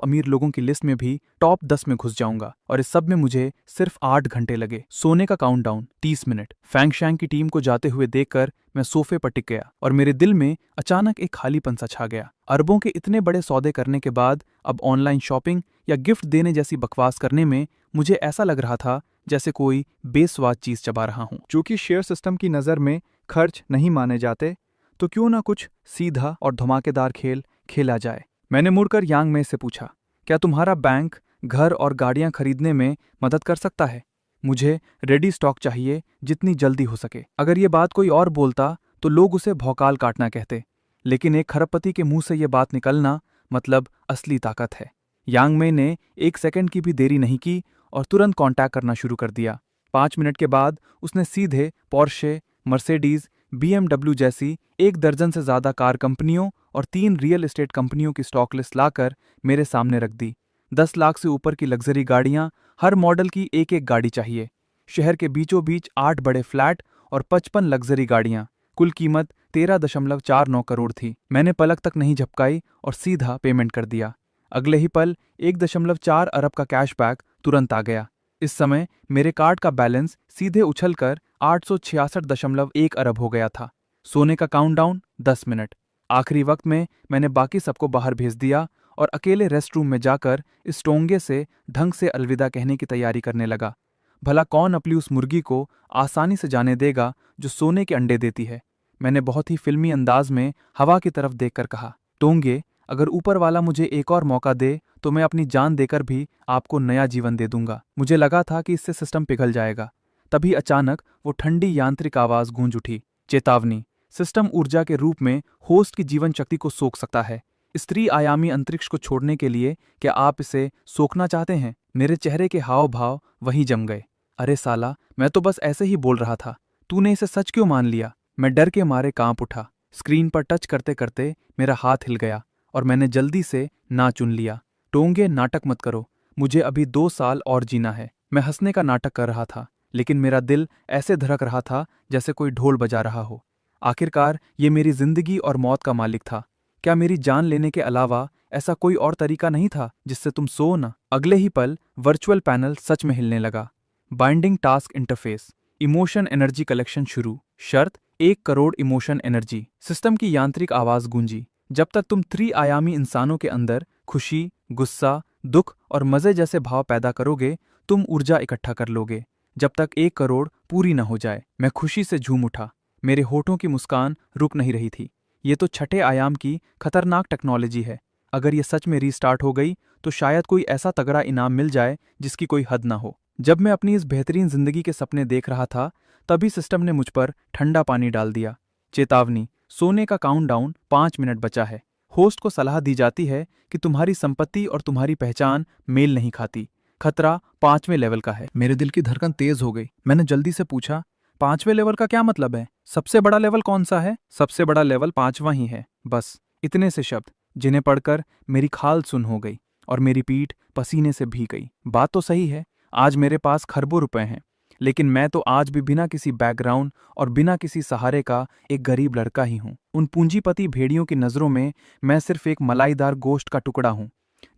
अमीर लोगों की लिस्ट में भी टॉप 10 में घुस जाऊंगा। और इस सब में मुझे सिर्फ 8 घंटे लगे। सोने का काउंटडाउन 30 मिनट। फैंगशैंग की टीम को जाते हुए देखकर मैं सोफे पर टिक गया और मेरे दिल में अचानक एक खालीपन सा छा गया। अरबों के इतने बड़े सौदे करने के बाद अब ऑनलाइन शॉपिंग या गिफ्ट देने जैसी बकवास करने में मुझे ऐसा लग रहा था जैसे कोई बेस्वाद चीज चबा रहा हूं। चूंकि शेयर सिस्टम की नज़र में खर्च नहीं माने जाते, तो क्यों ना कुछ सीधा और धमाकेदार खेल खेला जाए। मैंने मुड़कर यांग में से पूछा, क्या तुम्हारा बैंक घर और गाड़ियां खरीदने में मदद कर सकता है? मुझे रेडी स्टॉक चाहिए, जितनी जल्दी हो सके। अगर ये बात कोई और बोलता तो लोग उसे भौकाल काटना कहते, लेकिन एक खरबपति के मुंह से ये बात निकलना मतलब असली ताकत है। यांग में ने 1 सेकंड की भी देरी नहीं की और तुरंत कांटेक्ट करना शुरू कर दिया। 5 मिनट के बाद उसने सीधे पोर्शे, मर्सिडीज, BMW जैसी 1 दर्जन से ज्यादा कार कंपनियों और 3 रियल एस्टेट कंपनियों की स्टॉक लिस्ट लाकर मेरे सामने रख दी। 10 लाख से ऊपर की लग्जरी गाड़ियां, हर मॉडल की एक गाड़ी चाहिए। शहर के बीचों बीच 8 बड़े फ्लैट और 55 लग्जरी गाड़ियां। कुल कीमत 13.49 करोड़ थी। मैंने पलक तक नहीं झपकाई और सीधा पेमेंट कर दिया। अगले ही पल 1.4 अरब का कैशबैक तुरंत आ गया। इस समय मेरे कार्ड का बैलेंस सीधे उछलकर 866.1 अरब हो गया था। सोने का काउंटडाउन 10 मिनट। आखिरी वक्त में मैंने बाकी सबको बाहर भेज दिया और अकेले रेस्ट रूम में जाकर इस टोंगे से ढंग से अलविदा कहने की तैयारी करने लगा। भला कौन अपनी उस मुर्गी को आसानी से जाने देगा जो सोने के अंडे देती है। मैंने बहुत ही फिल्मी अंदाज में हवा की तरफ देखकर कहा, टोंगे, अगर ऊपर वाला मुझे एक और मौका दे तो मैं अपनी जान देकर भी आपको नया जीवन दे दूंगा। मुझे लगा था कि इससे सिस्टम पिघल जाएगा। तभी अचानक वो ठंडी यांत्रिक आवाज गूंज उठी, चेतावनी, सिस्टम ऊर्जा के रूप में होस्ट की जीवन शक्ति को सोख सकता है। इस त्रिआयामी अंतरिक्ष को छोड़ने के लिए क्या आप इसे सोखना चाहते हैं? मेरे चेहरे के हाव भाव वहीं जम गए। अरे साला, मैं तो बस ऐसे ही बोल रहा था, तूने इसे सच क्यों मान लिया? मैं डर के मारे कांप उठा। स्क्रीन पर टच करते करते मेरा हाथ हिल गया और मैंने जल्दी से ना चुन लिया। टोंगे, नाटक मत करो, मुझे अभी 2 साल और जीना है। मैं हंसने का नाटक कर रहा था, लेकिन मेरा दिल ऐसे धड़क रहा था जैसे कोई ढोल बजा रहा हो। आखिरकार ये मेरी जिंदगी और मौत का मालिक था। क्या मेरी जान लेने के अलावा ऐसा कोई और तरीका नहीं था जिससे तुम सो न? अगले ही पल वर्चुअल पैनल सच में हिलने लगा। Binding task interface, emotion energy collection शुरू। शर्त 1 करोड़ इमोशन एनर्जी। सिस्टम की यांत्रिक आवाज गूंजी, जब तक तुम त्रिआयामी इंसानों के अंदर खुशी, गुस्सा, दुख और मजे जैसे भाव पैदा करोगे, तुम ऊर्जा इकट्ठा कर लोगे, जब तक 1 करोड़ पूरी न हो जाए। मैं खुशी से झूम उठा। मेरे होठों की मुस्कान रुक नहीं रही थी। ये तो छठे आयाम की खतरनाक टेक्नोलॉजी है। अगर ये सच में रीस्टार्ट हो गई तो शायद कोई ऐसा तगड़ा इनाम मिल जाए जिसकी कोई हद ना हो। जब मैं अपनी इस बेहतरीन जिंदगी के सपने देख रहा था, तभी सिस्टम ने मुझ पर ठंडा पानी डाल दिया। चेतावनी, सोने का काउंटडाउन 5 मिनट बचा है। होस्ट को सलाह दी जाती है कि तुम्हारी संपत्ति और तुम्हारी पहचान मेल नहीं खाती। खतरा 5वें लेवल का है। मेरे दिल की धड़कन तेज हो गई। मैंने जल्दी से पूछा, 5वें लेवल का क्या मतलब है? सबसे बड़ा लेवल कौन सा है? सबसे बड़ा लेवल 5वां ही है। बस इतने से शब्द, जिन्हें पढ़कर मेरी खाल सुन हो गई और मेरी पीठ पसीने से भीग गई। बात तो सही है, आज मेरे पास खरबों रुपए हैं, लेकिन मैं तो आज भी बिना किसी बैकग्राउंड और बिना किसी सहारे का एक गरीब लड़का ही हूं। उन पूंजीपति भेड़ियों की नजरों में मैं सिर्फ एक मलाईदार गोश्त का टुकड़ा हूं,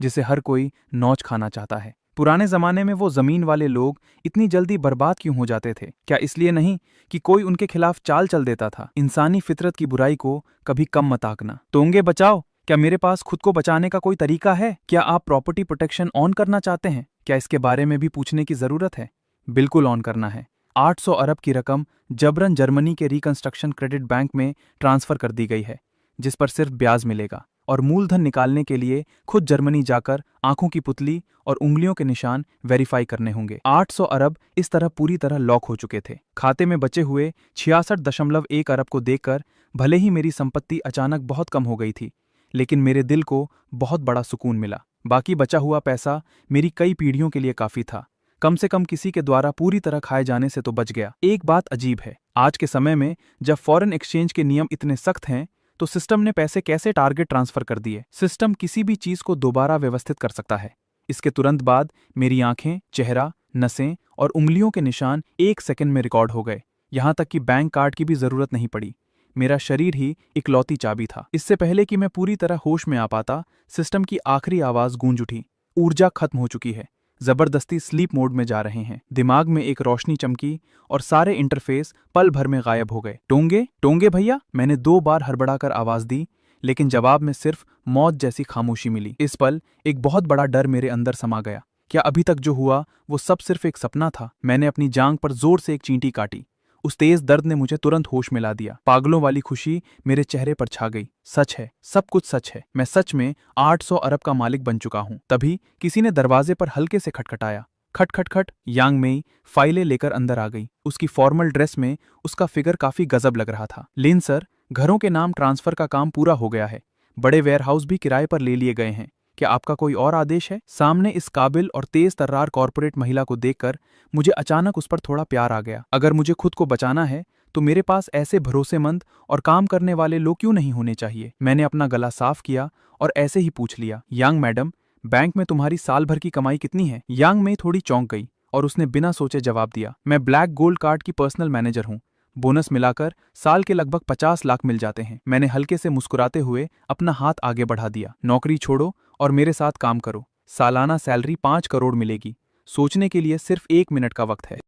जिसे हर कोई नौच खाना चाहता है। पुराने जमाने में वो जमीन वाले लोग इतनी जल्दी बर्बाद क्यों हो जाते थे? क्या इसलिए नहीं कि कोई उनके खिलाफ चाल चल देता था? इंसानी फितरत की बुराई को कभी कम मत आंकना। टोंगे बचाओ, क्या मेरे पास खुद को बचाने का कोई तरीका है? क्या आप प्रॉपर्टी प्रोटेक्शन ऑन करना चाहते हैं? क्या इसके बारे में भी पूछने की जरूरत है? बिल्कुल ऑन करना है। 800 अरब की रकम जबरन जर्मनी के रिकंस्ट्रक्शन क्रेडिट बैंक में ट्रांसफर कर दी गई है, जिस पर सिर्फ ब्याज मिलेगा, और मूलधन निकालने के लिए खुद जर्मनी जाकर आंखों की पुतली और उंगलियों के निशान वेरीफाई करने होंगे। 800 अरब इस तरह पूरी तरह लॉक हो चुके थे। खाते में बचे हुए 66.1 अरब को देखकर भले ही मेरी संपत्ति अचानक बहुत कम हो गई थी, लेकिन मेरे दिल को बहुत बड़ा सुकून मिला। बाकी बचा हुआ पैसा मेरी कई पीढ़ियों के लिए काफी था। कम से कम किसी के द्वारा पूरी तरह खाए जाने से तो बच गया। एक बात अजीब है, आज के समय में जब फॉरेन एक्सचेंज के नियम इतने सख्त हैं, तो सिस्टम ने पैसे कैसे टारगेट ट्रांसफर कर दिए? सिस्टम किसी भी चीज को दोबारा व्यवस्थित कर सकता है। इसके तुरंत बाद मेरी आंखें, चेहरा, नसें और उंगलियों के निशान 1 सेकंड में रिकॉर्ड हो गए। यहां तक कि बैंक कार्ड की भी जरूरत नहीं पड़ी। मेरा शरीर ही इकलौती चाबी था। इससे पहले कि मैं पूरी तरह होश में आ पाता, सिस्टम की आखिरी आवाज गूंज उठी, ऊर्जा खत्म हो चुकी है, जबरदस्ती स्लीप मोड में जा रहे हैं। दिमाग में एक रोशनी चमकी और सारे इंटरफेस पल भर में गायब हो गए। टोंगे, टोंगे भैया, मैंने 2 बार हड़बड़ाकर आवाज दी, लेकिन जवाब में सिर्फ मौत जैसी खामोशी मिली। इस पल एक बहुत बड़ा डर मेरे अंदर समा गया। क्या अभी तक जो हुआ वो सब सिर्फ एक सपना था? मैंने अपनी जांघ पर जोर से एक चींटी काटी। उस तेज दर्द ने मुझे तुरंत होश में ला दिया। पागलों वाली खुशी मेरे चेहरे पर छा गई। सच है, सब कुछ सच है। मैं सच में 800 अरब का मालिक बन चुका हूं। तभी किसी ने दरवाजे पर हल्के से खटखटाया। खट खट खट। यांग मेई फाइलें लेकर अंदर आ गई। उसकी फॉर्मल ड्रेस में उसका फिगर काफी गजब लग रहा था। लिन सर, घरों के नाम ट्रांसफर का काम पूरा हो गया है। बड़े वेयरहाउस भी किराए पर ले लिए गए हैं। क्या आपका कोई और आदेश है? सामने इस काबिल और तेज तर्रार कॉर्पोरेट महिला को देखकर मुझे अचानक उस पर थोड़ा प्यार आ गया। अगर मुझे खुद को बचाना है तो मेरे पास ऐसे भरोसेमंद और काम करने वाले लोग क्यों नहीं होने चाहिए? मैंने अपना गला साफ किया और ऐसे ही पूछ लिया, यांग मैडम, बैंक में तुम्हारी साल भर की कमाई कितनी है? यांग में थोड़ी चौंक गई और उसने बिना सोचे जवाब दिया, मैं ब्लैक गोल्ड कार्ड की पर्सनल मैनेजर हूँ। बोनस मिलाकर साल के लगभग 50 लाख मिल जाते हैं। मैंने हल्के से मुस्कुराते हुए अपना हाथ आगे बढ़ा दिया। नौकरी छोड़ो और मेरे साथ काम करो। सालाना सैलरी 5 करोड़ मिलेगी। सोचने के लिए सिर्फ 1 मिनट का वक्त है।